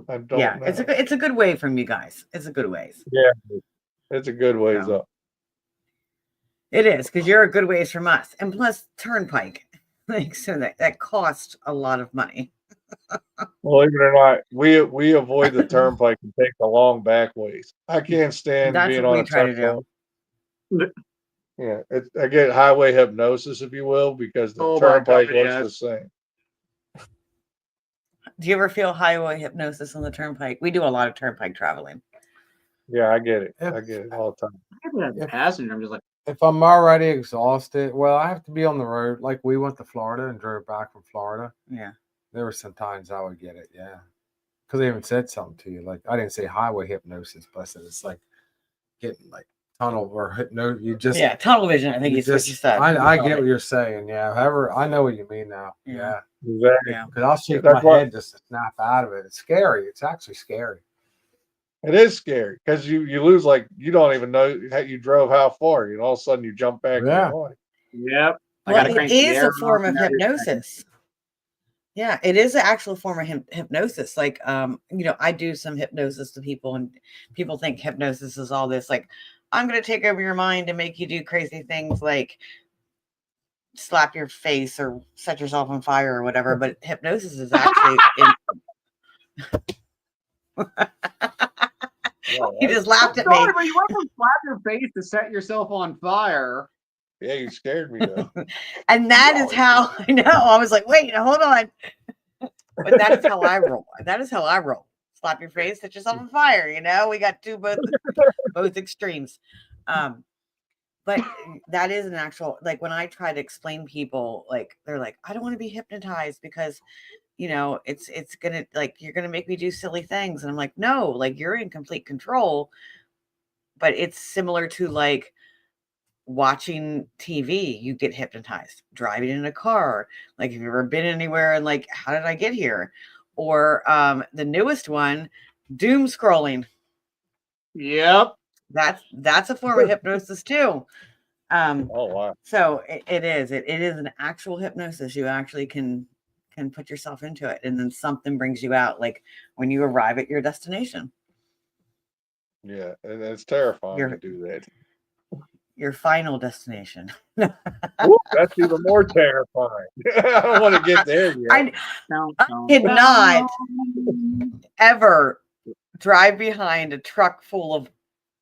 [SPEAKER 3] I don't know.
[SPEAKER 2] It's a good way from you guys. It's a good ways.
[SPEAKER 3] Yeah, it's a good ways
[SPEAKER 2] So.
[SPEAKER 3] up.
[SPEAKER 2] It is, because you're a good ways from us, and plus Turnpike, like so that costs a lot of money.
[SPEAKER 3] Believe it or not, we avoid the turnpike and take the long back ways. I can't stand
[SPEAKER 2] That's
[SPEAKER 3] being
[SPEAKER 2] what
[SPEAKER 3] on
[SPEAKER 2] we
[SPEAKER 3] a
[SPEAKER 2] try to
[SPEAKER 3] turnpike. Yeah, I get highway hypnosis, if you will, because the turnpike looks the same.
[SPEAKER 2] Do you ever feel highway hypnosis on the Turnpike? We do a lot of Turnpike traveling.
[SPEAKER 3] Yeah, I get it. I get it all the time.
[SPEAKER 4] I have a passenger. I'm just like,
[SPEAKER 1] if I'm already exhausted, well, I have to be on the road. Like we went to Florida and drove back from Florida.
[SPEAKER 2] Yeah.
[SPEAKER 1] There were some times I would get it, yeah. Because they even said something to you. Like I didn't say highway hypnosis, but I said it's like getting like tunnel or hypno. You just
[SPEAKER 2] tunnel vision. I think is what you said.
[SPEAKER 1] I get what you're saying. Yeah. However, I know what you mean now.
[SPEAKER 2] Yeah.
[SPEAKER 1] Yeah.
[SPEAKER 3] Exactly.
[SPEAKER 2] Yeah.
[SPEAKER 1] Because I'll shake
[SPEAKER 3] That's
[SPEAKER 1] my
[SPEAKER 3] why-
[SPEAKER 1] head just to snap out of it. It's scary. It's actually scary.
[SPEAKER 3] It is scary because you lose, like, you don't even know how you drove how far. You know, all of a sudden you jump back to
[SPEAKER 1] Yeah.
[SPEAKER 3] your body.
[SPEAKER 4] Yep. I
[SPEAKER 2] Well,
[SPEAKER 4] gotta
[SPEAKER 2] it
[SPEAKER 4] crank the
[SPEAKER 2] is
[SPEAKER 4] air
[SPEAKER 2] a form
[SPEAKER 4] off
[SPEAKER 2] of
[SPEAKER 4] and everything.
[SPEAKER 2] hypnosis. Yeah, it is an actual form of hypnosis. Like, I do some hypnosis to people, and people think hypnosis is all this. Like, I'm going to take over your mind and make you do crazy things, like slap your face or set yourself on fire or whatever. But hypnosis is actually. You just laughed at me.
[SPEAKER 4] Sorry, but you went from slap your face to set yourself on fire.
[SPEAKER 3] Yeah, you scared me though.
[SPEAKER 2] And that is how I know. I was like, wait, hold on. But that is how I roll. That is how I roll. Slap your face, set yourself on fire. We got both extremes. But that is an actual, like when I try to explain people, like they're like, I don't want to be hypnotized because it's gonna, like, you're gonna make me do silly things. And I'm like, no, like you're in complete control. But it's similar to like watching TV, you get hypnotized. Driving in a car, like, have you ever been anywhere and like, how did I get here? Or the newest one, doom scrolling.
[SPEAKER 4] Yep.
[SPEAKER 2] That's a form of hypnosis too.
[SPEAKER 3] Oh wow.
[SPEAKER 2] So it is an actual hypnosis. You actually can put yourself into it, and then something brings you out, like when you arrive at your destination.
[SPEAKER 3] Yeah, and it's terrifying to do that.
[SPEAKER 2] Your final destination.
[SPEAKER 3] Ooh, that's even more terrifying. I don't want to get there yet.
[SPEAKER 2] I cannot ever drive behind a truck full of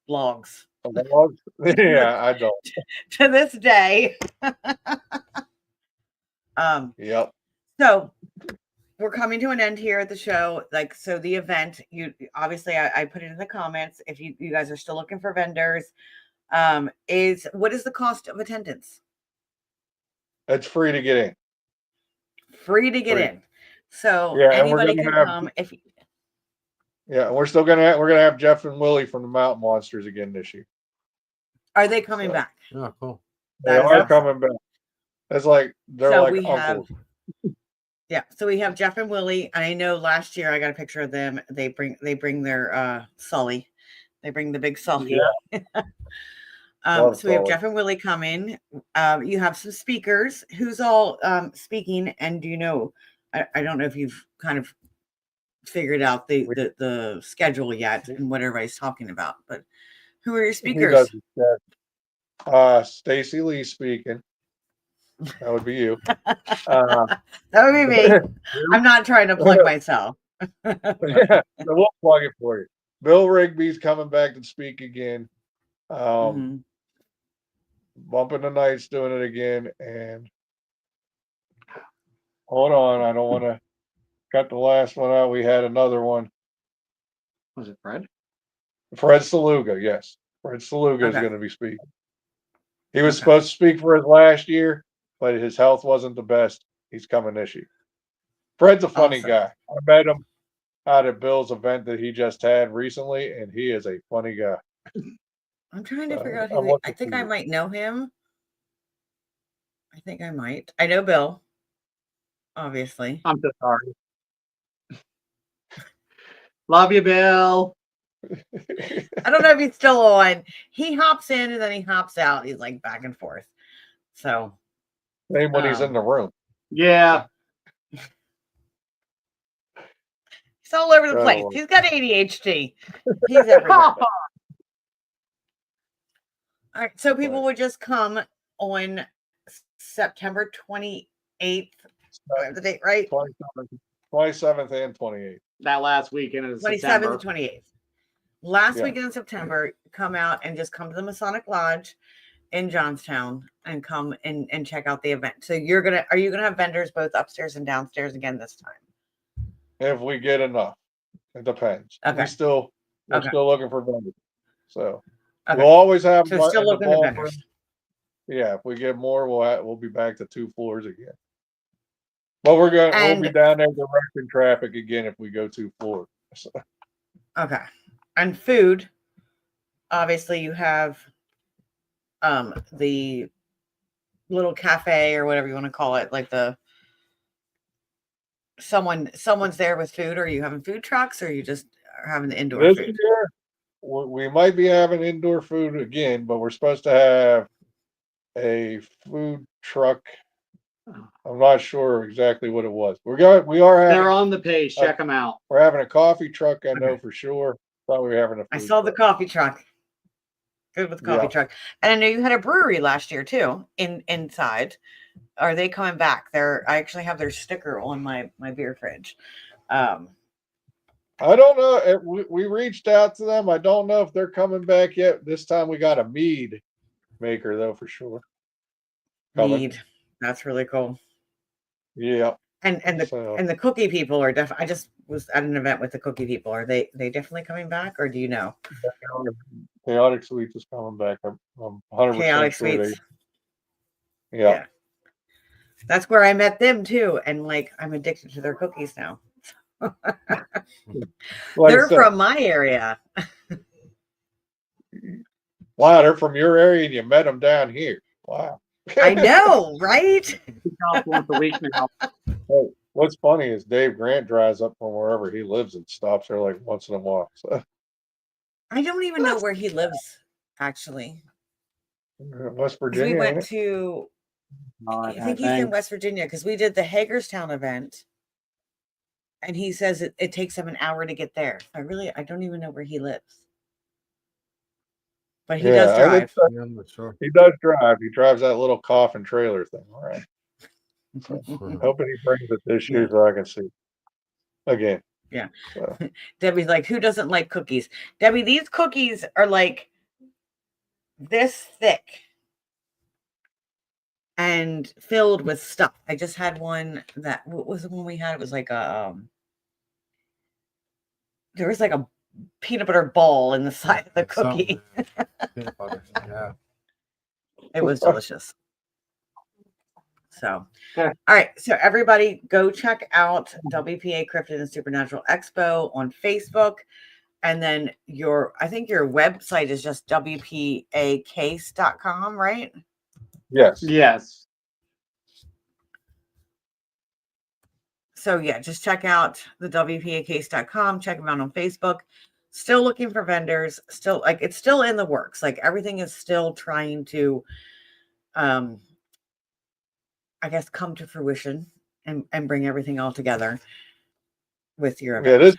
[SPEAKER 2] logs.
[SPEAKER 3] Yeah, I don't.
[SPEAKER 2] To this day.
[SPEAKER 3] Yep.
[SPEAKER 2] So we're coming to an end here at the show. Like, so the event, you obviously I put it in the comments. If you guys are still looking for vendors, what is the cost of attendance?
[SPEAKER 3] It's free to get in.
[SPEAKER 2] Free to get in. So
[SPEAKER 3] yeah,
[SPEAKER 2] anybody can come if
[SPEAKER 3] yeah, we're gonna have Jeff and Willie from the Mountain Monsters again this year.
[SPEAKER 2] Are they coming back?
[SPEAKER 1] Oh, cool.
[SPEAKER 3] They are coming back. It's like they're like uncles.
[SPEAKER 2] So we have Jeff and Willie. I know last year I got a picture of them. They bring their Sully. They bring the big Sully.
[SPEAKER 3] Yeah.
[SPEAKER 2] So we have Jeff and Willie coming. You have some speakers. Who's all speaking? And do you know? I don't know if you've kind of figured out the schedule yet and what everybody's talking about. But who are your speakers?
[SPEAKER 3] Stacy Lee speaking. That would be you.
[SPEAKER 2] That would be me. I'm not trying to plug myself.
[SPEAKER 3] Yeah, so we'll plug it for you. Bill Rigby's coming back to speak again. Bumping the Nights doing it again. And hold on, I don't want to cut the last one out. We had another one.
[SPEAKER 4] Was it Fred?
[SPEAKER 3] Fred Saluga, yes. Fred Saluga is going to be speaking. He was supposed to speak for his last year, but his health wasn't the best. He's coming this year. Fred's a funny guy. I met him out at Bill's event that he just had recently, and he is a funny guy.
[SPEAKER 2] I'm trying to figure out who I think I might know him. I think I might. I know Bill, obviously.
[SPEAKER 4] I'm so sorry. Love you, Bill.
[SPEAKER 2] I don't know if he's still on. He hops in and then he hops out. He's like back and forth. So
[SPEAKER 3] same when he's in the room.
[SPEAKER 4] Yeah.
[SPEAKER 2] He's all over the place. He's got ADHD. He's everywhere. All right. So people would just come on September 28th. The date, right?
[SPEAKER 3] 27th and 28th.
[SPEAKER 4] That last weekend is
[SPEAKER 2] 27th to 28th. Last weekend in September, come out and just come to the Masonic Lodge in Johnstown and come and check out the event. So are you gonna have vendors both upstairs and downstairs again this time?
[SPEAKER 3] If we get enough. It depends.
[SPEAKER 2] Okay.
[SPEAKER 3] We're still looking for vendors. So
[SPEAKER 2] we'll
[SPEAKER 3] always have
[SPEAKER 2] still looking at vendors.
[SPEAKER 3] Yeah, if we get more, we'll be back to 2 floors again. But we'll be
[SPEAKER 2] And
[SPEAKER 3] down there directing traffic again if we go 2 floors. So,
[SPEAKER 2] okay. And food, obviously you have the little cafe or whatever you want to call it, like the someone's there with food, or are you having food trucks, or you just are having the indoor
[SPEAKER 3] this
[SPEAKER 2] food?
[SPEAKER 3] year, we might be having indoor food again, but we're supposed to have a food truck. I'm not sure exactly what it was. We are
[SPEAKER 4] They're
[SPEAKER 3] having
[SPEAKER 4] on the page. Check them out.
[SPEAKER 3] we're having a coffee truck. I know
[SPEAKER 2] Okay.
[SPEAKER 3] for sure. Thought we were having a food
[SPEAKER 2] I saw the
[SPEAKER 3] truck.
[SPEAKER 2] coffee truck. Good with the coffee
[SPEAKER 3] Yeah.
[SPEAKER 2] truck. And I know you had a brewery last year too, inside. Are they coming back? I actually have their sticker on my beer fridge.
[SPEAKER 3] I don't know. We reached out to them. I don't know if they're coming back yet. This time we got a mead maker though for sure. Coming.
[SPEAKER 2] Mead. That's really cool.
[SPEAKER 3] Yeah.
[SPEAKER 2] And the cookie people are definitely. I just was at an event with the cookie people. Are they definitely coming back, or do you know?
[SPEAKER 3] Chaotic Sweets is coming back. I'm 100%
[SPEAKER 2] Chaotic
[SPEAKER 3] sure
[SPEAKER 2] Sweets.
[SPEAKER 3] Yeah.
[SPEAKER 2] That's where I met them too, and like I'm addicted to their cookies now.
[SPEAKER 3] Like
[SPEAKER 2] They're from my area.
[SPEAKER 3] Wow, they're from your area and you met them down here. Wow.
[SPEAKER 2] I know, right?
[SPEAKER 4] Once a week now.
[SPEAKER 3] Hey, what's funny is Dave Grant drives up from wherever he lives and stops there like once in a while. So,
[SPEAKER 2] I don't even know where he lives, actually.
[SPEAKER 3] West
[SPEAKER 2] 'Cause
[SPEAKER 3] Virginia.
[SPEAKER 2] we
[SPEAKER 3] ain't
[SPEAKER 2] went
[SPEAKER 3] it?
[SPEAKER 2] to, I
[SPEAKER 4] I
[SPEAKER 2] think he's in West Virginia, because we did the Hagerstown event, and he says it takes him an hour to get there. I don't even know where he lives. But he does
[SPEAKER 3] Yeah, I think
[SPEAKER 2] drive.
[SPEAKER 3] so.
[SPEAKER 1] Yeah, I'm not sure.
[SPEAKER 3] He does drive. He drives that little coffin trailer thing. All right. So, hoping he brings it this year so I can see again.
[SPEAKER 2] Yeah.
[SPEAKER 3] So,
[SPEAKER 2] Debbie's like, who doesn't like cookies? Debbie, these cookies are like this thick and filled with stuff. I just had one what was the one we had? It was like there was like a peanut butter ball in the side of the cookie.
[SPEAKER 1] Peanut butter. Yeah.
[SPEAKER 2] It was delicious. So,
[SPEAKER 4] Okay.
[SPEAKER 2] All right. So everybody go check out WPA Cryptid and Supernatural Expo on Facebook. And then I think your website is just WPACASE.com, right?
[SPEAKER 3] yes.
[SPEAKER 4] Yes.
[SPEAKER 2] So yeah, just check out the WPACASE.com, check them out on Facebook. Still looking for vendors, still like it's still in the works. Like everything is still trying to I guess come to fruition and bring everything all together with your event.
[SPEAKER 3] Yeah,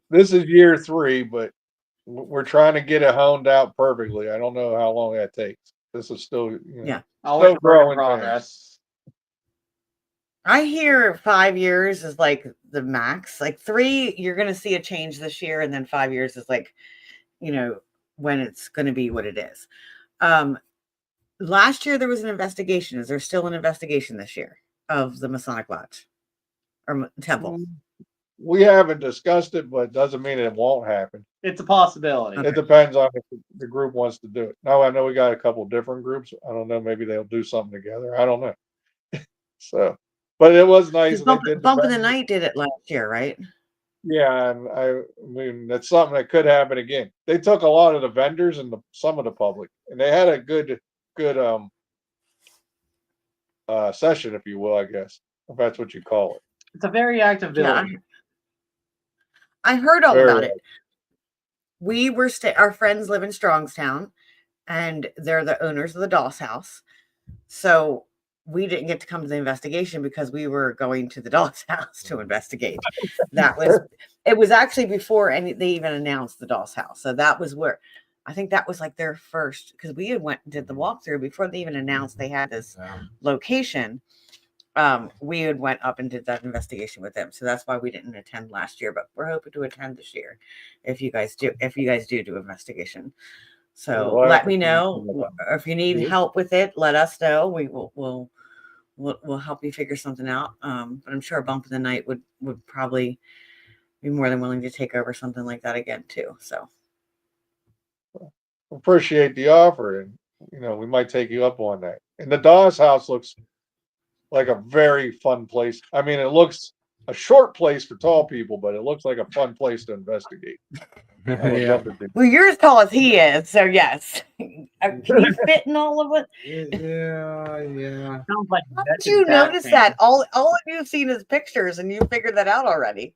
[SPEAKER 3] this is year 3, but we're trying to get it honed out perfectly. I don't know how long that takes. This is still,
[SPEAKER 2] Yeah.
[SPEAKER 3] still growing
[SPEAKER 4] progress.
[SPEAKER 2] I hear 5 years is like the max. Like 3, you're going to see a change this year, and then 5 years is like, when it's going to be what it is. Last year there was an investigation. Is there still an investigation this year of the Masonic Lodge or temple?
[SPEAKER 3] We haven't discussed it, but it doesn't mean it won't happen.
[SPEAKER 4] It's a possibility.
[SPEAKER 2] Okay.
[SPEAKER 3] It depends on if the group wants to do it. Now, I know we got a couple different groups. I don't know. Maybe they'll do something together. I don't know. So, but it was nice.
[SPEAKER 2] Bump in the Night did it last year, right?
[SPEAKER 3] Yeah, and I mean that's something that could happen again. They took a lot of the vendors and some of the public, and they had a good session, if you will, I guess, if that's what you call it.
[SPEAKER 4] It's a very active building.
[SPEAKER 2] Yeah. I heard all
[SPEAKER 3] Very
[SPEAKER 2] about it. We were our friends live in Johnstown, and they're the owners of the Doss House. So we didn't get to come to the investigation because we were going to the Doss House to investigate. It was actually before they even announced the Doss House. So that was where I think that was like their first, because we had went and did the walkthrough before they even announced they had this location. We had went up and did that investigation with them. So that's why we didn't attend last year, but we're hoping to attend this year if you guys do investigation. So let me know if you need help with it. Let us know. We'll help you figure something out. But I'm sure a Bump in the Night would probably be more than willing to take over something like that again too. So
[SPEAKER 3] appreciate the offer, and we might take you up on that. And the Dawes house looks like a very fun place. I mean, it looks a short place for tall people, but it looks like a fun place to investigate. I would
[SPEAKER 1] Yeah.
[SPEAKER 3] love to do.
[SPEAKER 2] Well, you're as tall as he is, so yes. Can you fit in all of it?
[SPEAKER 1] Yeah.
[SPEAKER 4] Sounds like
[SPEAKER 2] How
[SPEAKER 4] that's
[SPEAKER 2] did you
[SPEAKER 4] bad
[SPEAKER 2] notice
[SPEAKER 4] thing.
[SPEAKER 2] that? All of you've seen is pictures, and you figured that out already.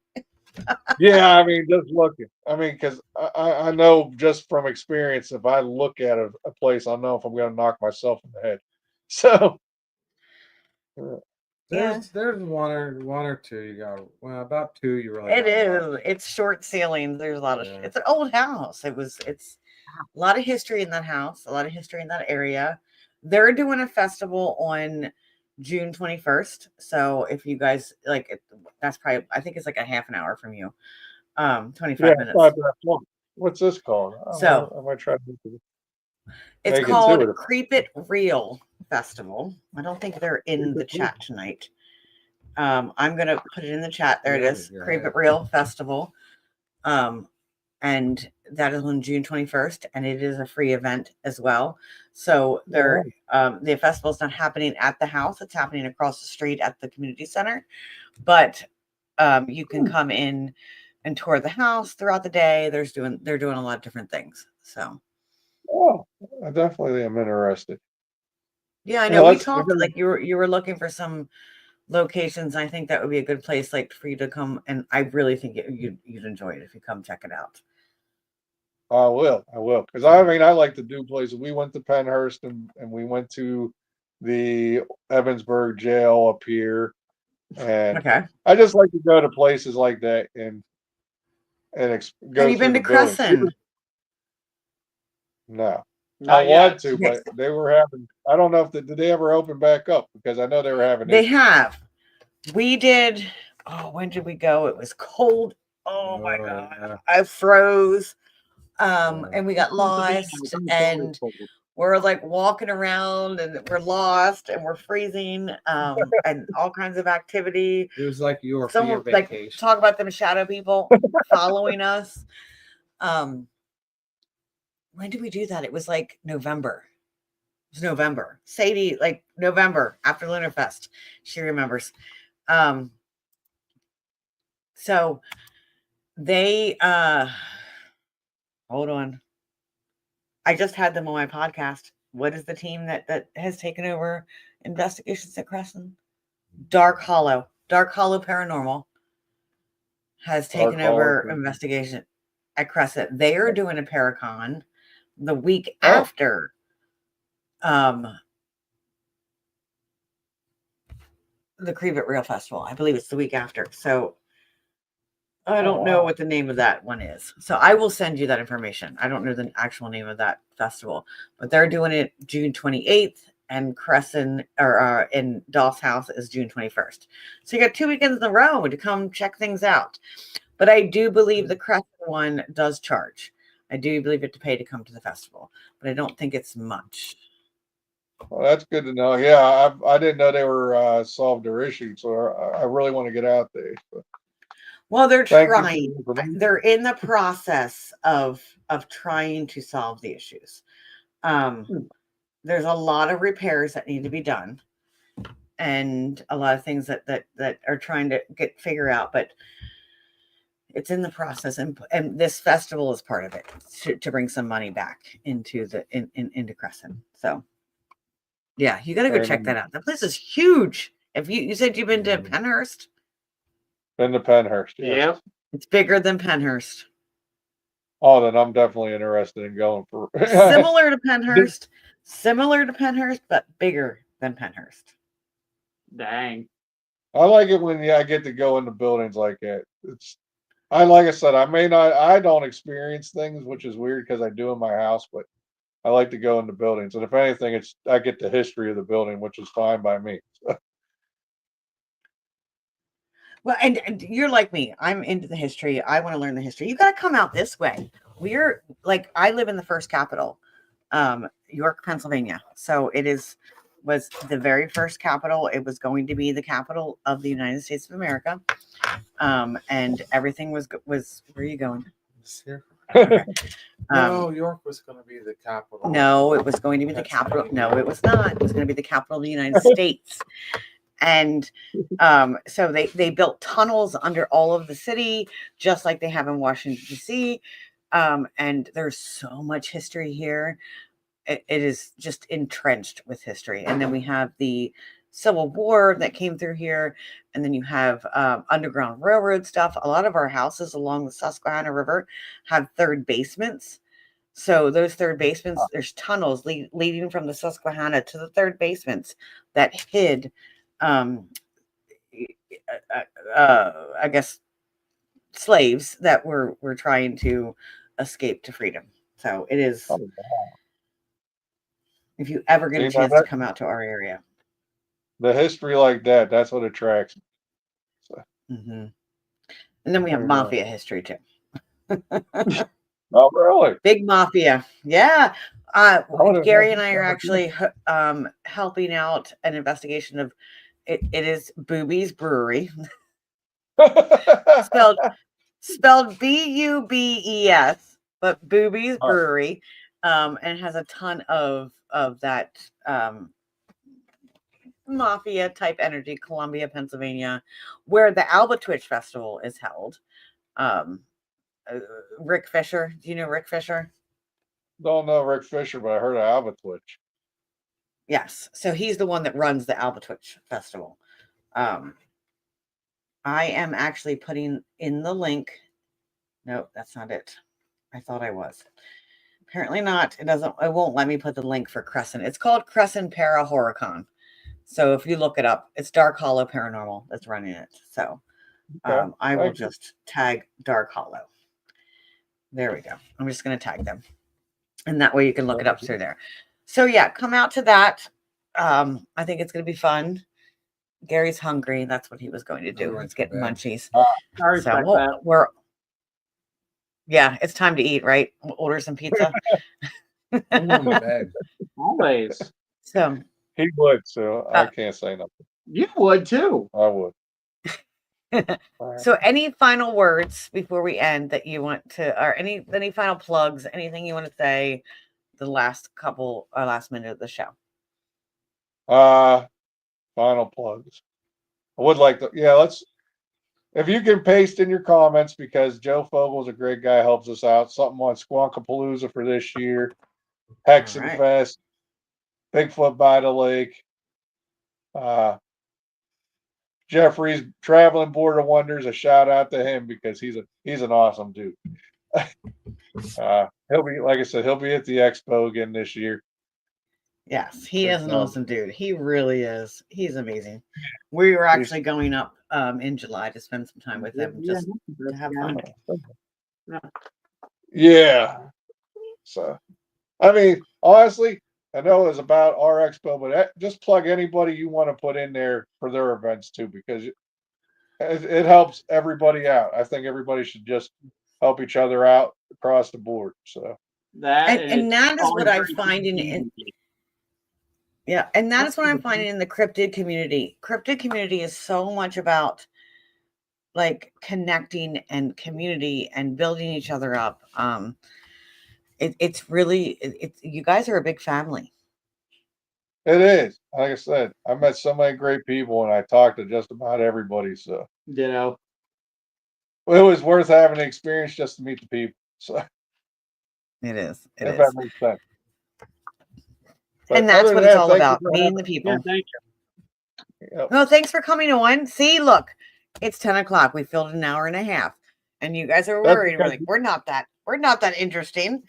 [SPEAKER 3] Yeah, I mean, just looking. I mean, because I know just from experience, if I look at a place, I know if I'm going to knock myself in the head. So,
[SPEAKER 1] There's one or two you got. Well, about two you really.
[SPEAKER 2] It
[SPEAKER 1] gotta
[SPEAKER 2] is. It's short ceilings. There's a lot of.
[SPEAKER 1] Yeah.
[SPEAKER 2] It's an old house. It's a lot of history in that house. A lot of history in that area. They're doing a festival on June 21st. So if you guys like, that's probably I think it's like a half an hour from you. 25
[SPEAKER 3] yeah,
[SPEAKER 2] minutes.
[SPEAKER 3] it's not that long. What's this called?
[SPEAKER 2] So
[SPEAKER 3] I might try to
[SPEAKER 2] it's
[SPEAKER 3] make it
[SPEAKER 2] called
[SPEAKER 3] to it.
[SPEAKER 2] Cryptid Real Festival. I don't think they're in the chat tonight. I'm gonna put it in the chat. There it is.
[SPEAKER 1] Yeah.
[SPEAKER 2] Cryptid Real Festival. And that is on June 21st, and it is a free event as well. So the festival is not happening at the house; it's happening across the street at the community center. But you can come in and tour the house throughout the day. They're doing a lot of different things. So,
[SPEAKER 3] Oh, I definitely am interested.
[SPEAKER 2] yeah, I
[SPEAKER 3] Yeah,
[SPEAKER 2] know we talked like you were looking for some locations. I think that would be a good place like for you to come, and I really think you'd enjoy it if you come check it out.
[SPEAKER 3] I will, because I mean, I like to do places. We went to Pennhurst and we went to the Evansburg jail up here, and
[SPEAKER 2] Okay.
[SPEAKER 3] I just like to go to places like that and go
[SPEAKER 2] Have you
[SPEAKER 3] through
[SPEAKER 2] been
[SPEAKER 3] the
[SPEAKER 2] to
[SPEAKER 3] buildings.
[SPEAKER 2] Crescent?
[SPEAKER 3] No,
[SPEAKER 4] Not
[SPEAKER 3] I want
[SPEAKER 4] yet.
[SPEAKER 3] to, but they were having. I don't know if did they ever open back up because I know they were having.
[SPEAKER 2] They
[SPEAKER 3] issues.
[SPEAKER 2] have. We did. Oh, when did we go? It was cold. Oh my god,
[SPEAKER 1] Yeah.
[SPEAKER 2] I froze. And we got lost, and we're like walking around, and we're lost, and we're freezing, and all kinds of activity.
[SPEAKER 1] It was like your
[SPEAKER 2] Someone like
[SPEAKER 1] vacation.
[SPEAKER 2] talk about them shadow people following us. When did we do that? It was like November. It was November. Sadie, like November after Lunar Fest. She remembers. So they hold on. I just had them on my podcast. What is the team that has taken over investigations at Crescent? Dark Hollow Paranormal has taken over investigation at Crescent. They are doing a Paracon the week after the Cryptid Real Festival. I believe it's the week after. So I don't know what the name of that one is. So I will send you that information. I don't know the actual name of that festival, but they're doing it June 28th, and Crescent or in Doss House is June 21st. So you got 2 weekends in a row to come check things out. But I do believe the Crescent one does charge. I do believe you have to pay to come to the festival, but I don't think it's much.
[SPEAKER 3] Well, that's good to know. Yeah, I didn't know they were solved their issue, so I really want to get out there. So.
[SPEAKER 2] Well, they're trying. They're in the process of trying to solve the issues. There's a lot of repairs that need to be done, and a lot of things that are trying to figure out, but it's in the process, and this festival is part of it to bring some money back into into Crescent. So yeah, you got to go check that out. That place is huge. If you said you've been to Pennhurst.
[SPEAKER 3] Been to Pennhurst,
[SPEAKER 4] yeah.
[SPEAKER 2] It's bigger than Pennhurst.
[SPEAKER 3] Oh, then I'm definitely interested in going for
[SPEAKER 2] similar to Pennhurst, but bigger than Pennhurst.
[SPEAKER 4] Dang.
[SPEAKER 3] I like it when I get to go into buildings like that. Like I said, I don't experience things, which is weird because I do in my house, but I like to go into buildings. And if anything, I get the history of the building, which is fine by me.
[SPEAKER 2] Well, and you're like me. I'm into the history. I want to learn the history. You got to come out this way. We're like, I live in the first capital, York, Pennsylvania. So was the very first capital. It was going to be the capital of the United States of America. And everything was, where are you going?
[SPEAKER 1] Just here. No, York was going to be the capital.
[SPEAKER 2] No, it was going to be the capital. No, it was not. It was going to be the capital of the United States. And so they built tunnels under all of the city, just like they have in Washington, D.C. And there's so much history here. It is just entrenched with history. And then we have the Civil War that came through here. And then you have Underground Railroad stuff. A lot of our houses along the Susquehanna River have third basements. So those third basements, there's tunnels leading from the Susquehanna to the third basements that hid, I guess, slaves that were trying to escape to freedom. So it is, if you ever get a chance to come out to our area.
[SPEAKER 3] The history like that, that's what attracts me. So.
[SPEAKER 2] And then we have mafia history too.
[SPEAKER 3] Oh, really?
[SPEAKER 2] Big mafia. Yeah. Gary and I are actually helping out an investigation of it is Booby's Brewery. spelled B-U-B-E-S, but Booby's Brewery. And has a ton of that mafia type energy, Columbia, Pennsylvania, where the Alba Twitch Festival is held. Rick Fisher. Do you know Rick Fisher?
[SPEAKER 3] Don't know Rick Fisher, but I heard of Alba Twitch.
[SPEAKER 2] Yes. So he's the one that runs the Alba Twitch Festival. I am actually putting in the link. Nope, that's not it. I thought I was. Apparently not. It won't let me put the link for Crescent. It's called Crescent Para Horicon. So if you look it up, it's Dark Hollow Paranormal that's running it. So I will just tag Dark Hollow. There we go. I'm just going to tag them. And that way you can look it up through there. So yeah, come out to that. I think it's going to be fun. Gary's hungry. That's what he was going to do. He's getting munchies. Yeah, it's time to eat, right? We'll order some pizza.
[SPEAKER 1] I'm going to bed.
[SPEAKER 4] Always.
[SPEAKER 2] So
[SPEAKER 3] he would, so I can't say nothing.
[SPEAKER 4] You would too.
[SPEAKER 3] I would.
[SPEAKER 2] So any final words before we end that you want to, or any final plugs, anything you want to say the last minute of the show?
[SPEAKER 3] Final plugs. I would like to, if you can paste in your comments, because Joe Fogel's a great guy, helps us out. Something on Squonkapalooza for this year, Hexenfest, Bigfoot by the Lake, Jeffrey's Traveling Board of Wonders. A shout out to him because he's an awesome dude. He'll be, like I said, he'll be at the Expo again this year.
[SPEAKER 2] Yes, he is an awesome dude. He really is. He's amazing. We were actually going up in July to spend some time with him, just to have fun.
[SPEAKER 3] Yeah. So, I mean, honestly, I know it's about our expo, but just plug anybody you want to put in there for their events too, because it helps everybody out. I think everybody should just help each other out across the board. So
[SPEAKER 2] that is what I find in yeah, and that is what I'm finding in the cryptid community. Cryptid community is so much about like connecting and community and building each other up. It's really you guys are a big family.
[SPEAKER 3] It is. Like I said, I met so many great people and I talked to just about everybody. So
[SPEAKER 4] it
[SPEAKER 3] was worth having the experience just to meet the people. So
[SPEAKER 2] it is.
[SPEAKER 3] If that makes sense.
[SPEAKER 2] And that's what it's all about, meeting the people.
[SPEAKER 4] Yeah, thank you.
[SPEAKER 3] Yep.
[SPEAKER 2] Well, thanks for coming on. See, look, it's 10 o'clock. We filled an hour and a half. And you guys are worried. We're like, we're not that interesting.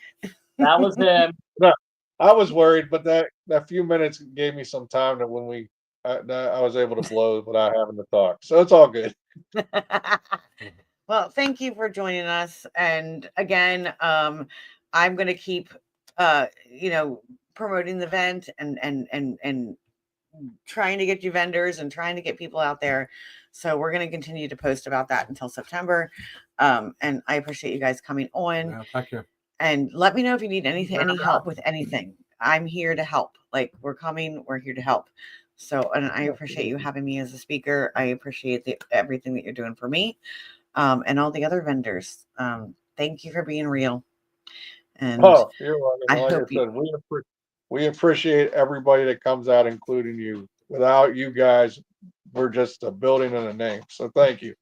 [SPEAKER 4] That was him.
[SPEAKER 3] No, I was worried, but that few minutes gave me some time that when I was able to blow without having to talk. So it's all good.
[SPEAKER 2] Well, thank you for joining us. And again, I'm going to keep, promoting the event and trying to get you vendors and trying to get people out there. So we're going to continue to post about that until September. And I appreciate you guys coming on.
[SPEAKER 1] Yeah, thank you.
[SPEAKER 2] And let me know if you need any help with anything. I'm here to help. Like we're here to help. So, and I appreciate you having me as a speaker. I appreciate everything that you're doing for me. And all the other vendors. thank you for being real. And
[SPEAKER 3] Oh, you're welcome.
[SPEAKER 2] I
[SPEAKER 3] Like I
[SPEAKER 2] hope you.
[SPEAKER 3] said, we appreciate everybody that comes out, including you. Without you guys, we're just a building and a name. So thank you.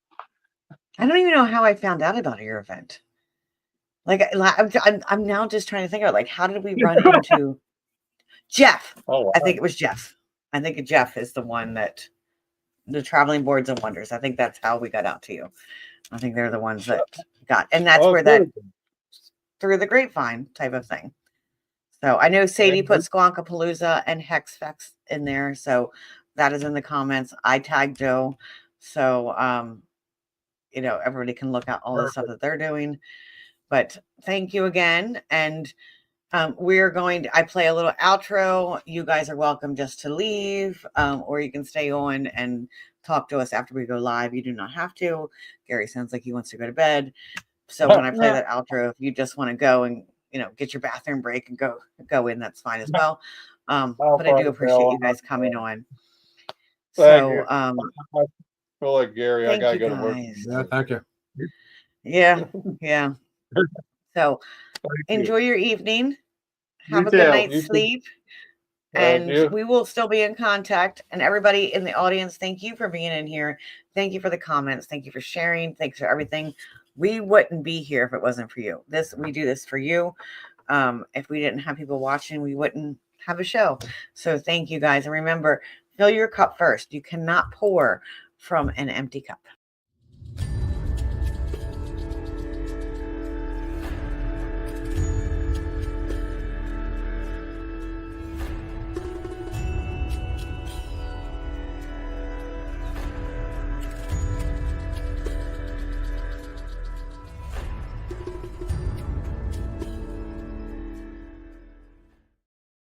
[SPEAKER 2] I don't even know how I found out about your event. Like, I'm now just trying to think about, like, how did we run into Jeff?
[SPEAKER 3] Oh, wow.
[SPEAKER 2] I think it was Jeff. I think Jeff is the one that the Traveling Boards and Wonders. I think that's how we got out to you. I think they're the ones that got, and that's where that through the grapevine type of thing. So I know Sadie put Squonkapalooza and Hex Fex in there. So that is in the comments. I tagged Joe. So, you know, everybody can look at all the stuff that they're doing. But thank you again. And we're going to, I play a little outro. You guys are welcome just to leave, or you can stay on and talk to us after we go live. You do not have to. Gary sounds like he wants to go to bed. So when I play that outro, if you just want to go and, you know, get your bathroom break and go in, that's fine as well. But I do appreciate you guys coming on. So
[SPEAKER 3] I feel like Gary, I gotta go to work.
[SPEAKER 1] Yeah, thank you.
[SPEAKER 2] Yeah. So enjoy your evening. Have
[SPEAKER 4] You
[SPEAKER 2] a good
[SPEAKER 4] too.
[SPEAKER 2] night's sleep. And we will still be in contact. And everybody in the audience, thank you for being in here. Thank you for the comments. Thank you for sharing. Thanks for everything. We wouldn't be here if it wasn't for you. We do this for you. If we didn't have people watching, we wouldn't have a show. So thank you guys. And remember, fill your cup first. You cannot pour from an empty cup.